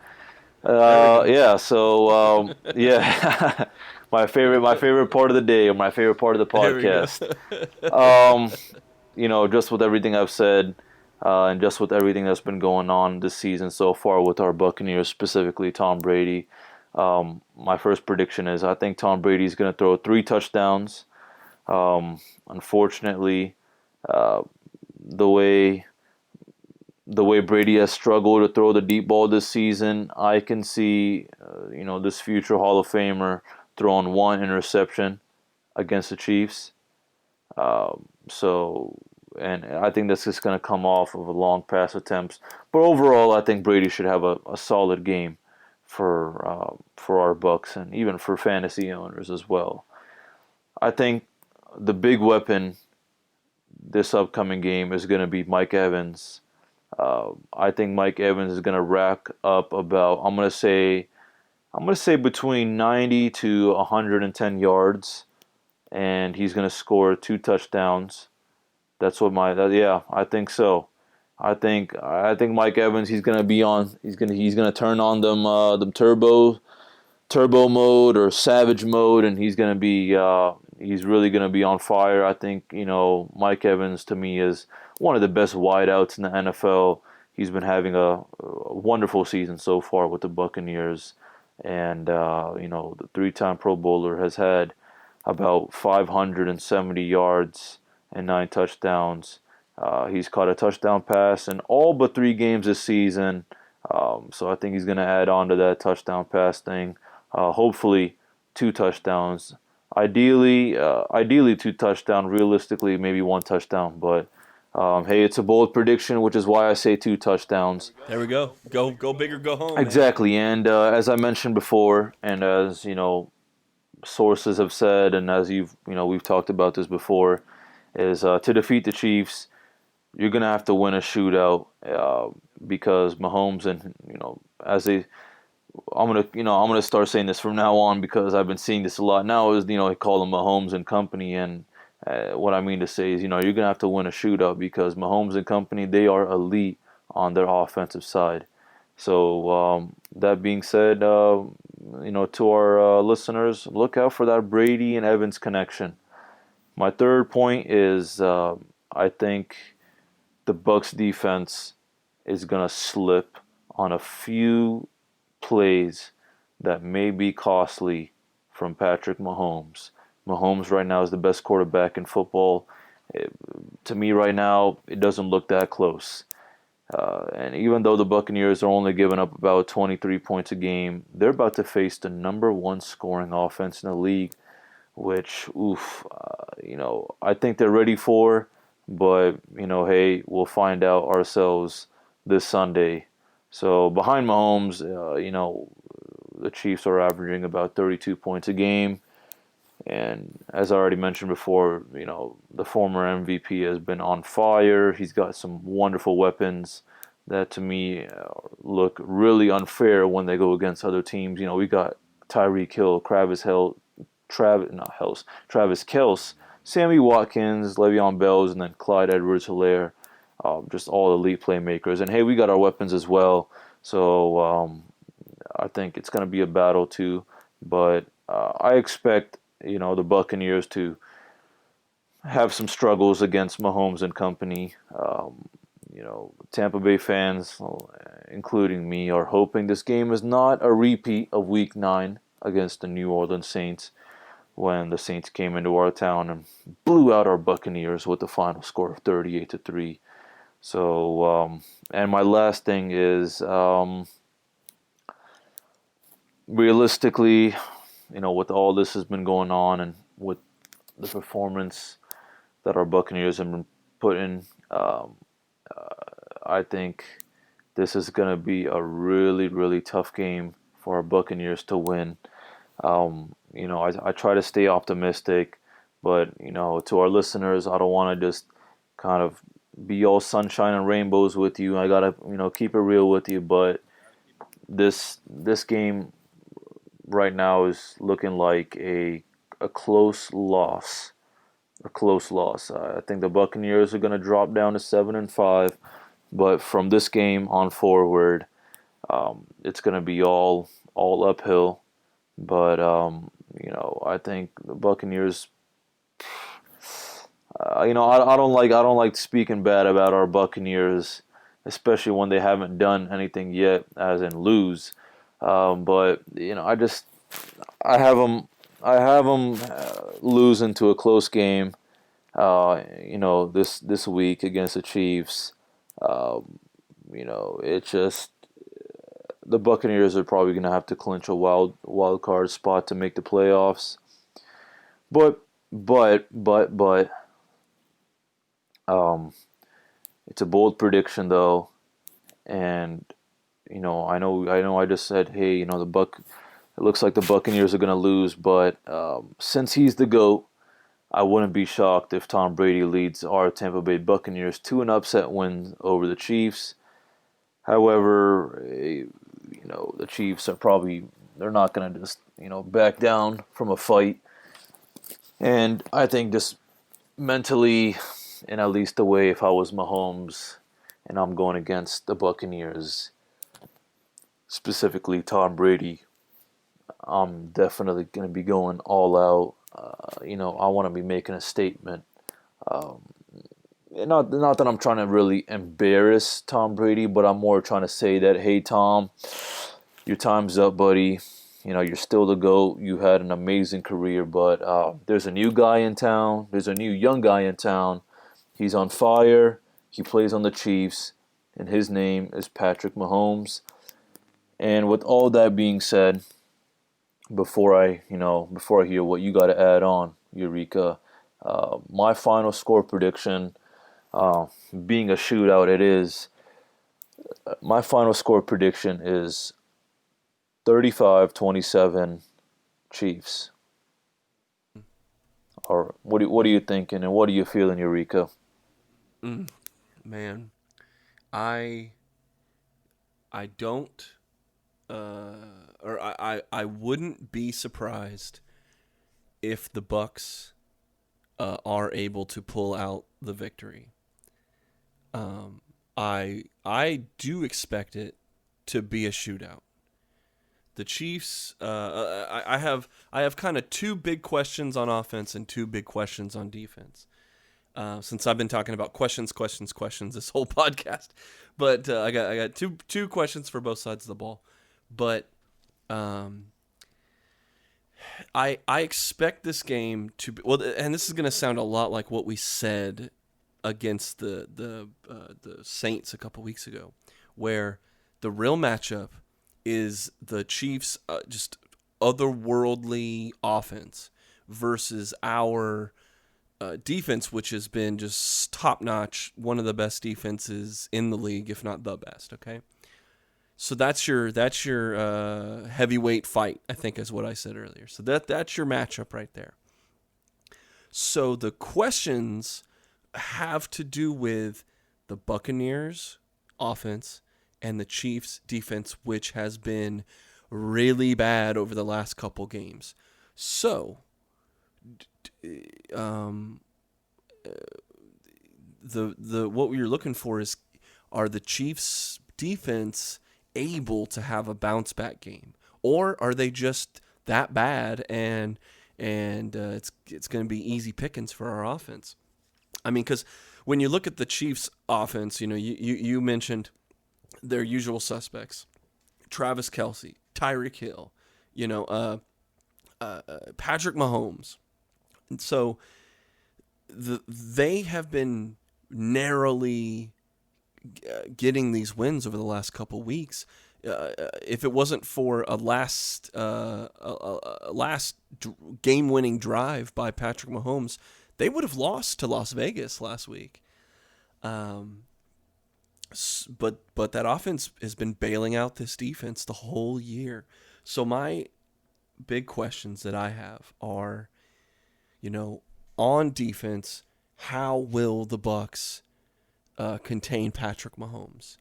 Yeah. So yeah, my favorite part of the day, or my favorite part of the podcast. Just with everything I've said. And just with everything that's been going on this season so far with our Buccaneers, specifically Tom Brady, my first prediction is I think Tom Brady's going to throw 3 touchdowns. Unfortunately, the way Brady has struggled to throw the deep ball this season, I can see this future Hall of Famer throwing 1 interception against the Chiefs. And I think that's just going to come off of a long pass attempts. But overall, I think Brady should have a solid game for our Bucs, and even for fantasy owners as well. I think the big weapon this upcoming game is going to be Mike Evans. I think Mike Evans is going to rack up about, I'm going to say between 90 to 110 yards, and he's going to score 2 touchdowns. That's what I think so. I think Mike Evans, he's gonna turn on them turbo mode or savage mode, and he's really gonna be on fire. I think Mike Evans, to me, is one of the best wideouts in the NFL. He's been having a wonderful season so far with the Buccaneers, and the 3-time Pro Bowler has had about 570 yards and 9 touchdowns. He's caught a touchdown pass in all but 3 games this season. So I think he's going to add on to that touchdown pass thing. Hopefully 2 touchdowns. Ideally 2 touchdowns. Realistically, maybe 1 touchdown. But hey, it's a bold prediction, which is why I say 2 touchdowns. There we go. Go big or go home. Exactly. Man. And as I mentioned before, and as sources have said, and as we've talked about this before, is to defeat the Chiefs, you're gonna have to win a shootout because Mahomes and as they I'm gonna start saying this from now on because I've been seeing this a lot now. Is they call them Mahomes and company, and what I mean to say is you're gonna have to win a shootout because Mahomes and company, they are elite on their offensive side. So that being said, to our listeners, look out for that Brady and Evans connection. My third point is I think the Bucs defense is gonna slip on a few plays that may be costly from Patrick Mahomes. Mahomes right now is the best quarterback in football. To me, right now, it doesn't look that close. And even though the Buccaneers are only giving up about 23 points a game, they're about to face the number one scoring offense in the league, which, I think they're ready for. But, hey, we'll find out ourselves this Sunday. So behind Mahomes, the Chiefs are averaging about 32 points a game. And as I already mentioned before, the former MVP has been on fire. He's got some wonderful weapons that to me look really unfair when they go against other teams. We got Tyreek Hill, Travis Kelce, Sammy Watkins, Le'Veon Bell, and then Clyde Edwards-Helaire. Just all elite playmakers. And hey, we got our weapons as well. So I think it's going to be a battle too. But I expect the Buccaneers to have some struggles against Mahomes and company. Tampa Bay fans, including me, are hoping this game is not a repeat of Week 9 against the New Orleans Saints, when the Saints came into our town and blew out our Buccaneers with the final score of 38-3. So, and my last thing is, realistically, with all this has been going on and with the performance that our Buccaneers have been putting, I think this is going to be a really, really tough game for our Buccaneers to win. I try to stay optimistic, but, to our listeners, I don't want to just kind of be all sunshine and rainbows with you. I got to, keep it real with you, but this game right now is looking like a close loss. A close loss. I think the Buccaneers are going to drop down to 7-5, but from this game on forward, it's going to be all uphill. But I think the Buccaneers. I don't like speaking bad about our Buccaneers, especially when they haven't done anything yet, as in lose. But I have them losing to a close game. This week against the Chiefs. It's just the Buccaneers are probably going to have to clinch a wild card spot to make the playoffs. But it's a bold prediction though, and I know I just said, hey, it looks like the Buccaneers are going to lose, but since he's the GOAT, I wouldn't be shocked if Tom Brady leads our Tampa Bay Buccaneers to an upset win over the Chiefs. However, the Chiefs they're not going to just, back down from a fight. And I think just mentally, in at least a way, if I was Mahomes and I'm going against the Buccaneers, specifically Tom Brady, I'm definitely going to be going all out. I want to be making a statement. Not that I'm trying to really embarrass Tom Brady, but I'm more trying to say that, hey, Tom, your time's up, buddy. You're still the GOAT. You had an amazing career, but there's a new guy in town. There's a new young guy in town. He's on fire. He plays on the Chiefs, and his name is Patrick Mahomes. And with all that being said, before I hear what you got to add on, Eureka, my final score prediction, being a shootout, it is. My final score prediction is 35-27 Chiefs. Or what are you thinking, and what are you feeling, Eureka? Man, I don't, or I wouldn't be surprised if the Bucs are able to pull out the victory. I do expect it to be a shootout. The Chiefs, I have kind of two big questions on offense and two big questions on defense. Since I've been talking about questions this whole podcast, but I got two questions for both sides of the ball. But I expect this game to be and this is going to sound a lot like what we said against the Saints a couple weeks ago, where the real matchup is the Chiefs' just otherworldly offense versus our defense, which has been just top notch, one of the best defenses in the league, if not the best. Okay, so that's your heavyweight fight, I think, is what I said earlier. So that's your matchup right there. So the questions have to do with the Buccaneers offense and the Chiefs defense, which has been really bad over the last couple games. So the what we're looking for is, are the Chiefs defense able to have a bounce back game, or are they just that bad and it's going to be easy pickings for our offense? I mean, because when you look at the Chiefs offense, you mentioned their usual suspects: Travis Kelce, Tyreek Hill, Patrick Mahomes. And so they have been narrowly getting these wins over the last couple weeks. If it wasn't for a last game-winning drive by Patrick Mahomes, they would have lost to Las Vegas last week. But that offense has been bailing out this defense the whole year. So my big questions that I have are, on defense, how will the Bucs contain Patrick Mahomes?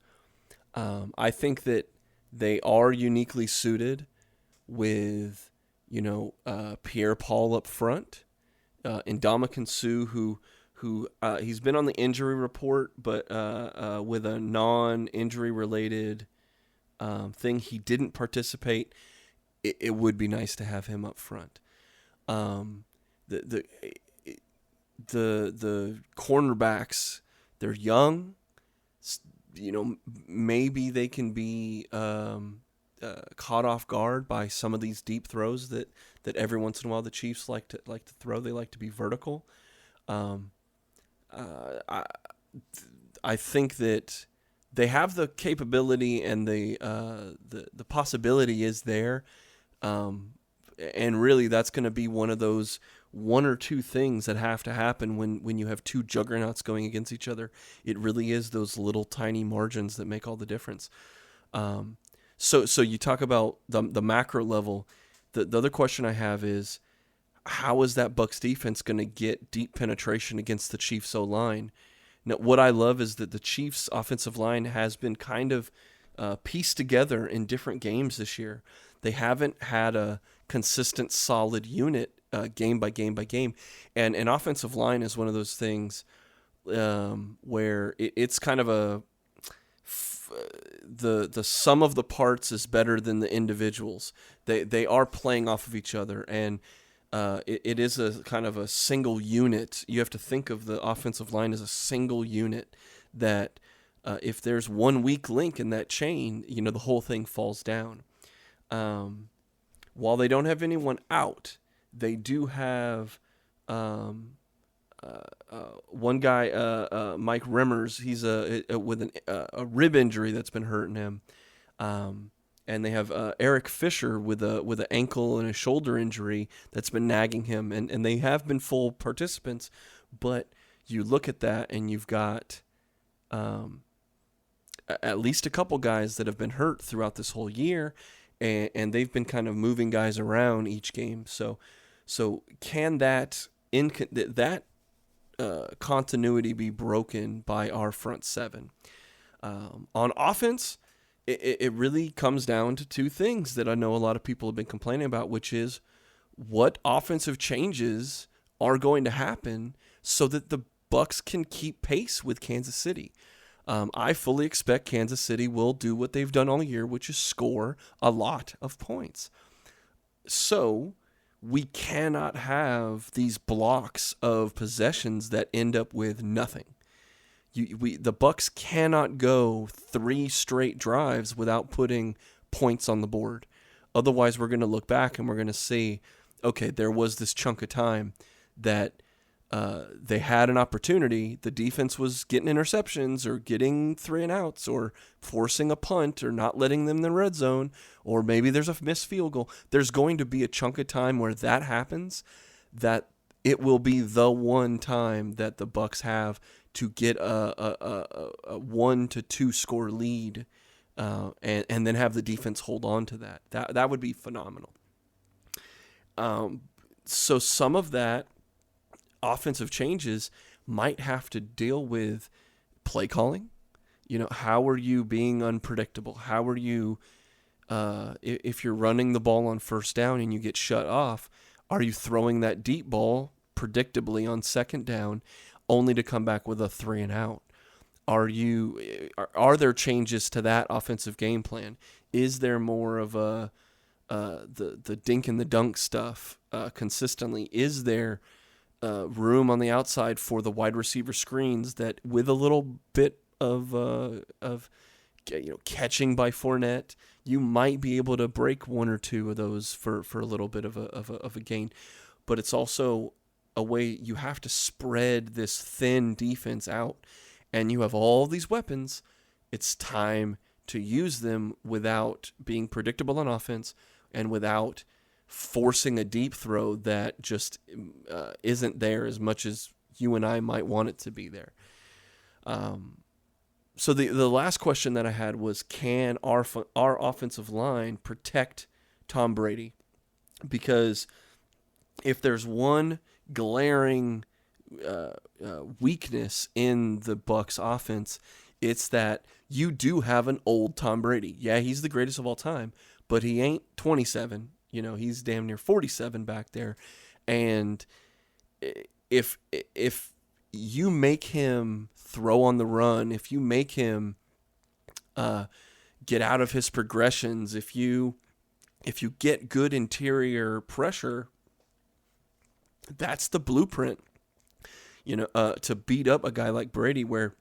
I think that they are uniquely suited with, Pierre Paul up front, Ndamukong Suh, who he's been on the injury report, but with a non-injury related thing, he didn't participate. It would be nice to have him up front. The cornerbacks, they're young. Maybe they can be caught off guard by some of these deep throws that every once in a while the Chiefs like to throw. They like to be vertical. I think that they have the capability and the possibility is there. And really, that's going to be one of those one or two things that have to happen when you have two juggernauts going against each other. It really is those little tiny margins that make all the difference. So you talk about the macro level. The other question I have is, how is that Bucs defense going to get deep penetration against the Chiefs O-line? Now, what I love is that the Chiefs offensive line has been kind of pieced together in different games this year. They haven't had a consistent, solid unit game by game by game. And an offensive line is one of those things where it's kind of the sum of the parts is better than the individuals. They are playing off of each other, and it is a kind of a single unit. You have to think of the offensive line as a single unit that if there's one weak link in that chain, the whole thing falls down. While they don't have anyone out, they do have one guy, Mike Remmers. He's with a rib injury that's been hurting him, and they have Eric Fisher with an ankle and a shoulder injury that's been nagging him, and they have been full participants. But you look at that, and you've got at least a couple guys that have been hurt throughout this whole year. And they've been kind of moving guys around each game. So can that continuity be broken by our front seven. On offense, it really comes down to two things that I know a lot of people have been complaining about, which is what offensive changes are going to happen so that the Bucs can keep pace with Kansas City. I fully expect Kansas City will do what they've done all year, which is score a lot of points. So we cannot have these blocks of possessions that end up with nothing. The Bucs cannot go 3 straight drives without putting points on the board. Otherwise, we're going to look back and we're going to see, okay, there was this chunk of time that they had an opportunity. The defense was getting interceptions or getting 3 and outs or forcing a punt or not letting them in the red zone, or maybe there's a missed field goal. There's going to be a chunk of time where that happens, that it will be the one time that the Bucs have to get a 1 to 2 score lead, and then have the defense hold on to that. That would be phenomenal. So some of that offensive changes might have to deal with play calling. How are you being unpredictable? How are you, if you're running the ball on first down and you get shut off, are you throwing that deep ball predictably on second down only to come back with a 3 and out? Are there changes to that offensive game plan? Is there more of a the dink and the dunk stuff consistently? Is there room on the outside for the wide receiver screens that, with a little bit of catching by Fournette, you might be able to break 1 or 2 of those for a little bit of a gain? But it's also a way you have to spread this thin defense out, and you have all these weapons. It's time to use them without being predictable on offense and without forcing a deep throw that just isn't there as much as you and I might want it to be there. So the last question that I had was, can our offensive line protect Tom Brady? Because if there's one glaring weakness in the Bucs offense, it's that you do have an old Tom Brady. Yeah, he's the greatest of all time, but he ain't 27. He's damn near 47 back there. And if you make him throw on the run, if you make him get out of his progressions, if you get good interior pressure, that's the blueprint, to beat up a guy like Brady, where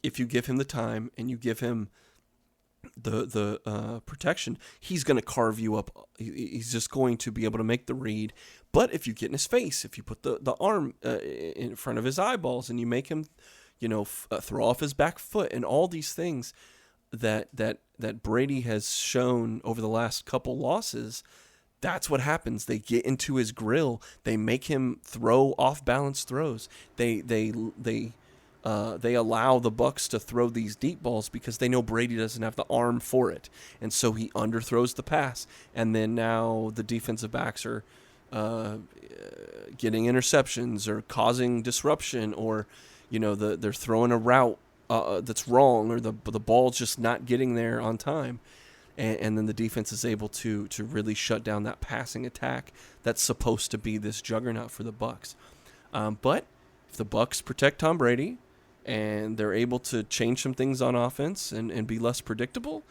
if you give him the time and you give him the protection, he's going to carve you up. He's just going to be able to make the read. But if you get in his face, if you put the arm in front of his eyeballs and you make him, throw off his back foot, and all these things that Brady has shown over the last couple losses, that's what happens. They get into his grill. They make him throw off-balance throws. They allow the Bucs to throw these deep balls because they know Brady doesn't have the arm for it, and so he underthrows the pass. And then now the defensive backs are getting interceptions or causing disruption, or they're throwing a route that's wrong, or the ball's just not getting there on time. And then the defense is able to really shut down that passing attack that's supposed to be this juggernaut for the Bucs. But if the Bucs protect Tom Brady and they're able to change some things on offense and be less predictable,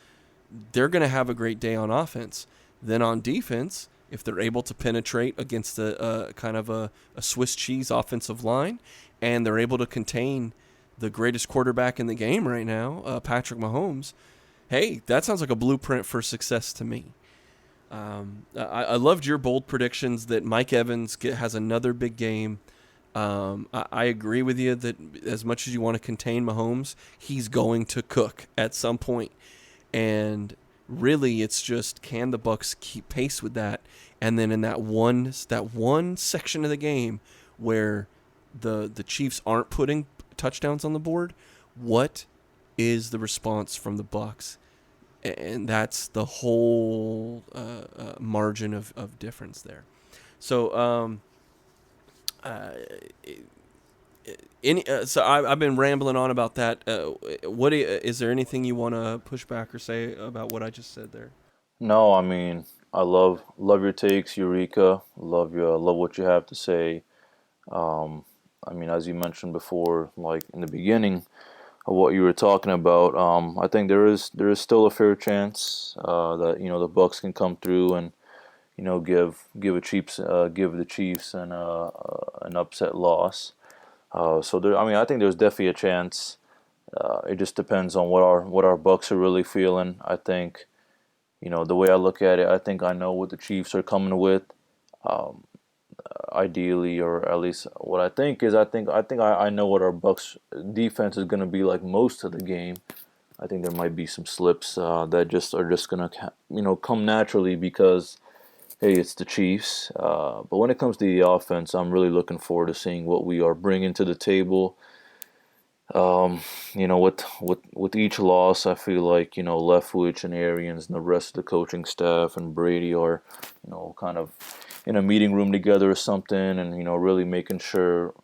they're going to have a great day on offense. Then on defense, if they're able to penetrate against a kind of a Swiss cheese offensive line, and they're able to contain the greatest quarterback in the game right now, Patrick Mahomes, hey, that sounds like a blueprint for success to me. I loved your bold predictions that Mike Evans has another big game. I agree with you that as much as you want to contain Mahomes, he's going to cook at some point. And really, it's just, can the Bucs keep pace with that? And then in that one section of the game where the Chiefs aren't putting touchdowns on the board, what is the response from the Bucs? And that's the whole margin of difference there. So I've been rambling on about that. Is there anything you want to push back or say about what I just said there? No, I mean, I love your takes, Eureka. Love what you have to say. Um, I mean, as you mentioned before, like in the beginning of what you were talking about, I think there is still a fair chance that the Bucks can come through and give the Chiefs an upset loss. So there, I mean, I think there's definitely a chance. It just depends on what our Bucks are really feeling. I think the way I look at it, I think I know what the Chiefs are coming with. Um, Ideally, or at least what I think is, I know what our Bucks defense is going to be like most of the game. I think there might be some slips that just are just going to come naturally because hey, it's the Chiefs. But when it comes to the offense, I'm really looking forward to seeing what we are bringing to the table. With each loss, I feel like Leftwich and Arians and the rest of the coaching staff and Brady are kind of in a meeting room together or something, and really making sure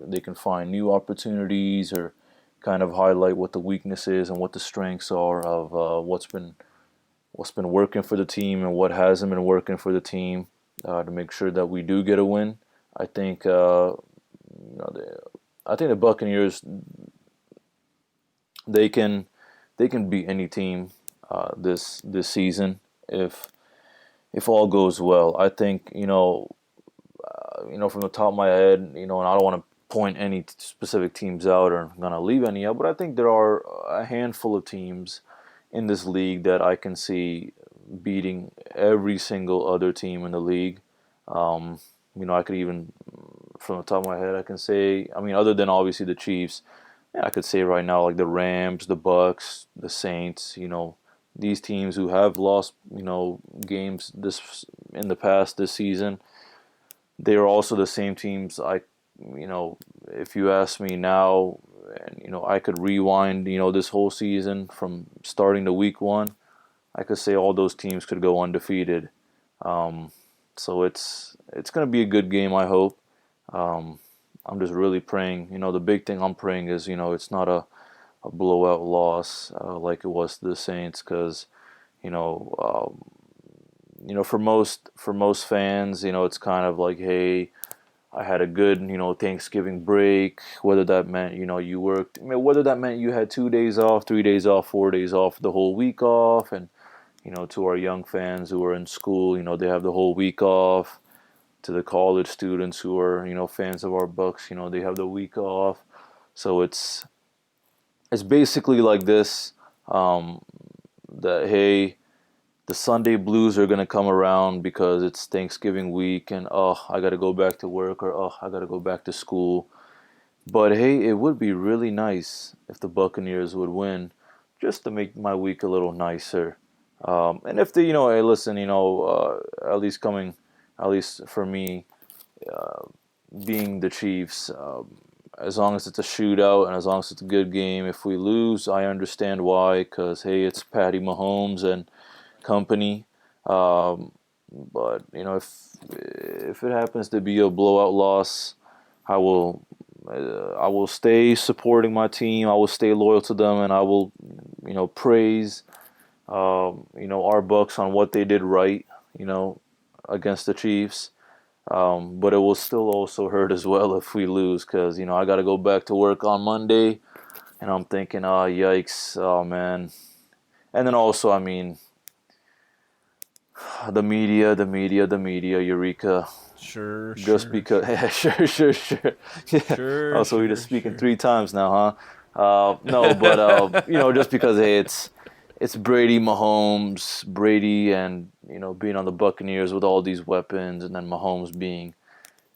they can find new opportunities or kind of highlight what the weaknesses and what the strengths are of what's been working for the team and what hasn't been working for the team to make sure that we do get a win. I think the Buccaneers they can beat any team this season if all goes well. I think from the top of my head, and I don't want to point any specific teams out or I'm gonna leave any out, but I think there are a handful of teams in this league that I can see beating every single other team in the league. I could even, from the top of my head, I can say, I mean, other than obviously the Chiefs, yeah, I could say right now like the Rams, the Bucks, the Saints. These teams who have lost, games this in the past this season. They are also the same teams. If you ask me now, and I could rewind, this whole season from starting to week one, I could say all those teams could go undefeated. So it's going to be a good game, I hope. I'm just really praying. The big thing I'm praying is it's not a blowout loss like it was to the Saints, because for most fans, it's kind of like, hey, I had a good, Thanksgiving break, whether that meant, you worked, whether that meant you had 2 days off, 3 days off, 4 days off, the whole week off. And, to our young fans who are in school, they have the whole week off. To the college students who are, fans of our Bucks, they have the week off. So it's basically like this, that, hey, the Sunday blues are going to come around because it's Thanksgiving week and, oh, I got to go back to work, or, oh, I got to go back to school. But, hey, it would be really nice if the Buccaneers would win just to make my week a little nicer. And if they, hey, listen, at least for me, being the Chiefs, as long as it's a shootout and as long as it's a good game, if we lose, I understand why, because, hey, it's Patty Mahomes and company. But if it happens to be a blowout loss, I will stay supporting my team. I will stay loyal to them, and I will praise our Bucks on what they did right against the Chiefs. But it will still also hurt as well if we lose, because I got to go back to work on Monday, and I'm thinking, oh, yikes, oh man. And then also, I mean, the media, Eureka. Sure. Just because, yeah, sure. Yeah. Sure. Oh, so we're just speaking 3 times now, huh? No, but just because, hey, it's Brady, Mahomes, and being on the Buccaneers with all these weapons, and then Mahomes being,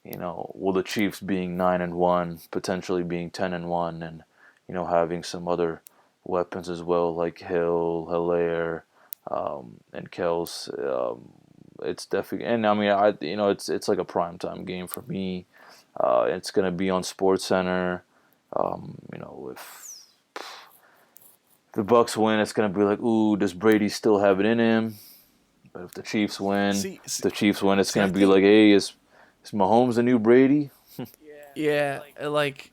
the Chiefs being 9-1, potentially being 10-1, and having some other weapons as well, like Hilaire, and Kels. It's definitely, and I mean, it's like a primetime game for me. It's gonna be on SportsCenter. If the Bucks win, it's gonna be like, ooh, does Brady still have it in him? But if the Chiefs win, it's gonna be like, hey, is Mahomes the new Brady? Yeah, like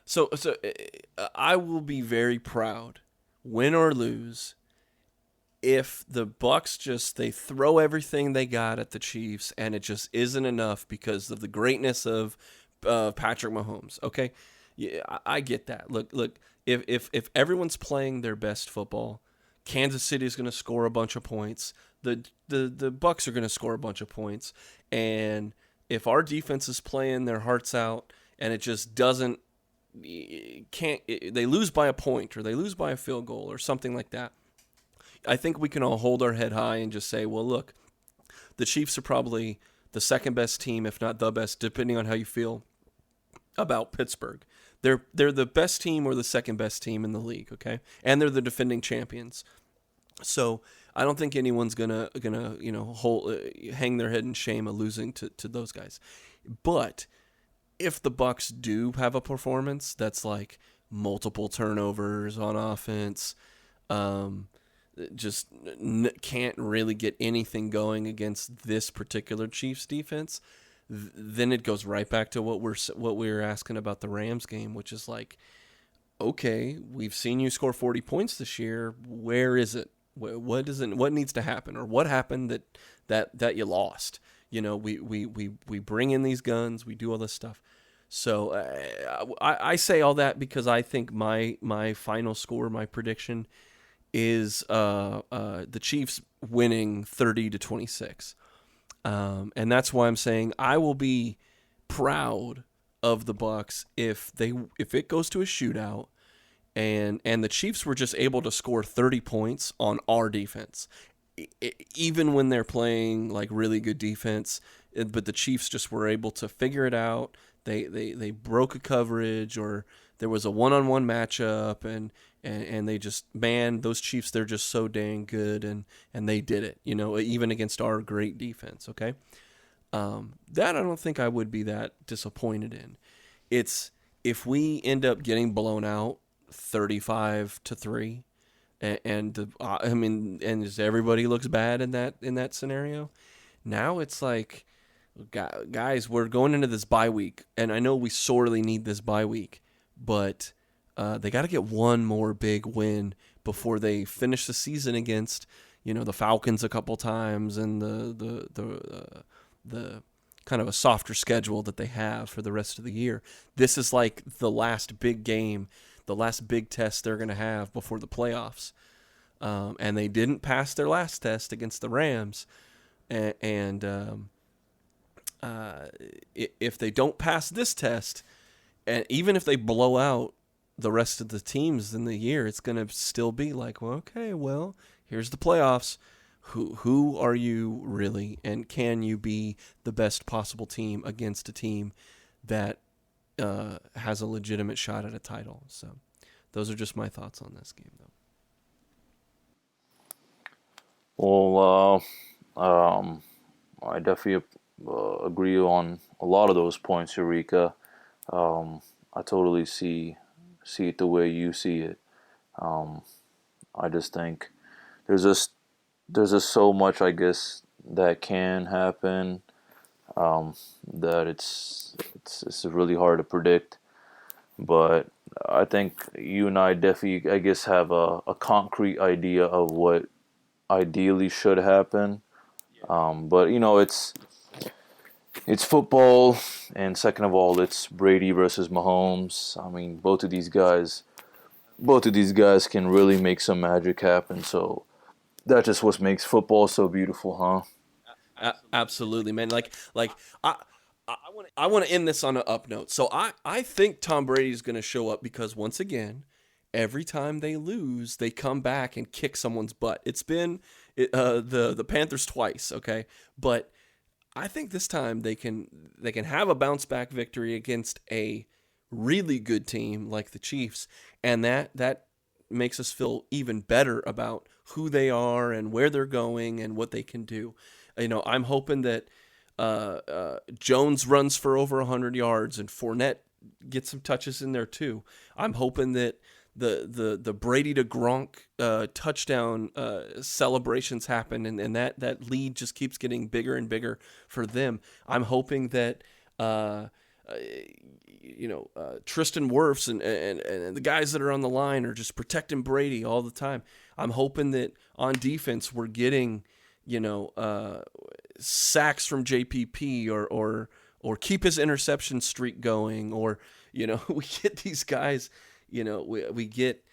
So I will be very proud, win or lose, if the Bucs they throw everything they got at the Chiefs and it just isn't enough because of the greatness of Patrick Mahomes. Okay, yeah, I get that. Look. If everyone's playing their best football, Kansas City is going to score a bunch of points. The Bucs are going to score a bunch of points, and if our defense is playing their hearts out and it just doesn't they lose by a point or they lose by a field goal or something like that, I think we can all hold our head high and just say, well, look, the Chiefs are probably the second best team, if not the best, depending on how you feel about Pittsburgh. They're the best team or the second best team in the league, okay? And they're the defending champions. So I don't think anyone's gonna hang their head in shame of losing to those guys. But if the Bucs do have a performance that's like multiple turnovers on offense, can't really get anything going against this particular Chiefs defense, then it goes right back to what we were asking about the Rams game, which is like, okay, we've seen you score 40 points this year. Where is it? What needs to happen, or what happened that you lost? We bring in these guns, we do all this stuff. So I say all that because I think my final score, my prediction, is the Chiefs winning 30-26, and that's why I'm saying I will be proud of the Bucs if it goes to a shootout, and the Chiefs were just able to score 30 points on our defense, even when they're playing like really good defense. But the Chiefs just were able to figure it out. They broke a coverage, or there was a one-on-one matchup, and they just, man, those Chiefs, they're just so dang good, and they did it, even against our great defense, okay? That I don't think I would be that disappointed in. It's if we end up getting blown out 35-3, and just everybody looks bad in that scenario. Now it's like, guys, we're going into this bye week, and I know we sorely need this bye week, but they got to get one more big win before they finish the season against, the Falcons a couple times, and the kind of a softer schedule that they have for the rest of the year. This is like the last big game, the last big test they're going to have before the playoffs. And they didn't pass their last test against the Rams, and if they don't pass this test, and even if they blow out the rest of the teams in the year, it's going to still be like, well, here's the playoffs. Who are you really, and can you be the best possible team against a team that has a legitimate shot at a title? So those are just my thoughts on this game, though. Well, I definitely agree on a lot of those points, Eureka. I totally see it the way you see it. I just think there's just so much, I guess, that can happen, that it's really hard to predict. But I think you and I definitely, I guess, have a concrete idea of what ideally should happen. But it's football, and second of all, it's Brady versus Mahomes. I mean, both of these guys can really make some magic happen. So that's just what makes football so beautiful, huh? Absolutely, man. Like I want to end this on an up note. So I think Tom Brady is going to show up because, once again, every time they lose, they come back and kick someone's butt. It's been the Panthers twice, okay? But I think this time they can have a bounce back victory against a really good team like the Chiefs, and that makes us feel even better about who they are and where they're going and what they can do. I'm hoping that Jones runs for over 100 yards and Fournette gets some touches in there too. I'm hoping that the Brady to Gronk touchdown celebrations happen, and that lead just keeps getting bigger and bigger for them. I'm hoping that Tristan Wirfs and the guys that are on the line are just protecting Brady all the time. I'm hoping that on defense we're getting, sacks from JPP or keep his interception streak going, or we get these guys, we get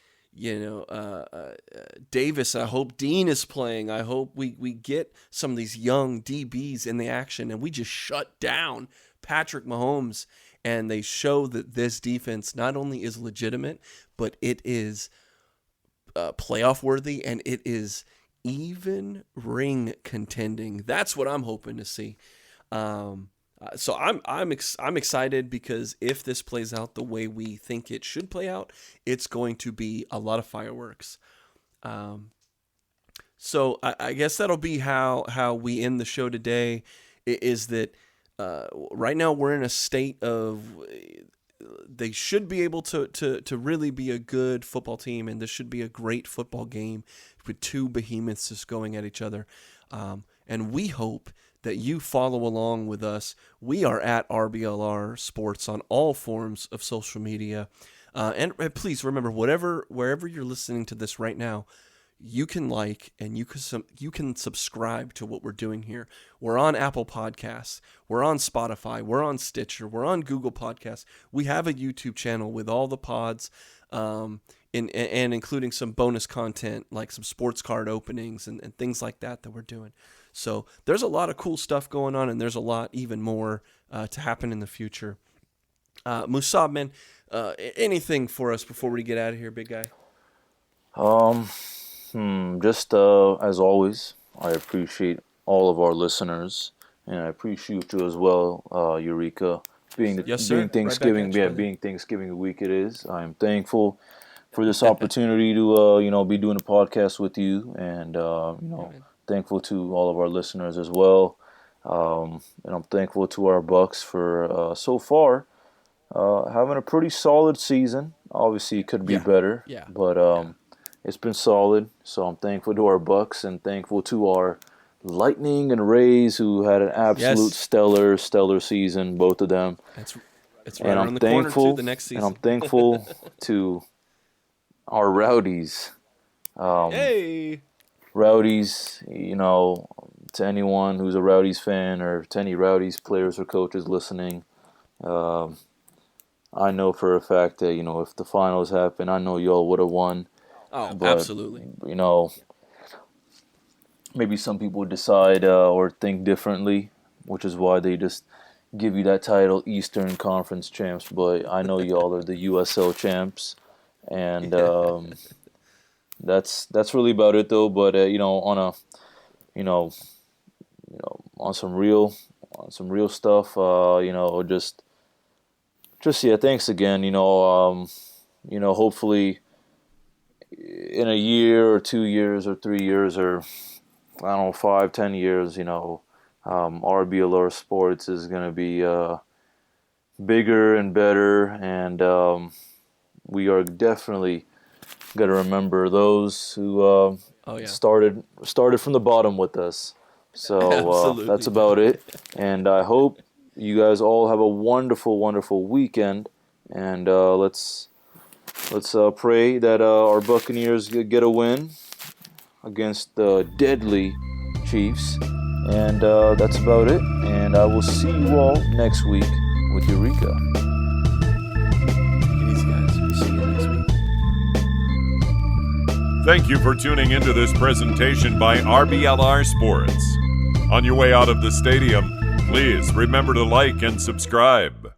Davis. I hope Dean is playing. I hope we get some of these young DBs in the action, and we just shut down Patrick Mahomes, and they show that this defense not only is legitimate, but it is playoff worthy, and it is even ring contending. That's what I'm hoping to see. So I'm excited, because if this plays out the way we think it should play out, it's going to be a lot of fireworks. So I guess that'll be how we end the show today. Is that right now we're in a state of they should be able to really be a good football team, and this should be a great football game with two behemoths just going at each other. And we hope that you follow along with us. We are at RBLR Sports on all forms of social media. And please remember, wherever you're listening to this right now, you can like and you can subscribe to what we're doing here. We're on Apple Podcasts. We're on Spotify. We're on Stitcher. We're on Google Podcasts. We have a YouTube channel with all the pods, and including some bonus content like some sports card openings and things like that we're doing. So there's a lot of cool stuff going on, and there's a lot even more to happen in the future. Musab, man, anything for us before we get out of here, big guy? Just as always, I appreciate all of our listeners, and I appreciate you as well, Eureka. Being Thanksgiving, right being Thanksgiving week it is. I'm thankful for this opportunity to be doing a podcast with you, and thankful to all of our listeners as well. And I'm thankful to our Bucs for so far having a pretty solid season. Obviously, it could be better, but it's been solid. So I'm thankful to our Bucs and thankful to our Lightning and Rays, who had an absolute stellar season, both of them. It's right around the corner to the next season. And I'm thankful to our Rowdies. Hey! Rowdies, to anyone who's a Rowdies fan or to any Rowdies players or coaches listening, I know for a fact that, if the finals happen, I know y'all would have won. Oh, but, absolutely. Maybe some people decide or think differently, which is why they just give you that title, Eastern Conference champs. But I know y'all are the USL champs, and that's really about it, though. But on some real stuff, thanks again. Hopefully in a year or 2 years or 3 years or 5, 10 years, RBLR Sports is going to be bigger and better, and we are definitely going to remember those who started from the bottom with us. So that's about it, and I hope you guys all have a wonderful, wonderful weekend, and let's pray that our Buccaneers get a win against the deadly Chiefs. And that's about it. And I will see you all next week with Eureka. Take it easy, guys. We'll see you next week. Thank you for tuning into this presentation by RBLR Sports. On your way out of the stadium, please remember to like and subscribe.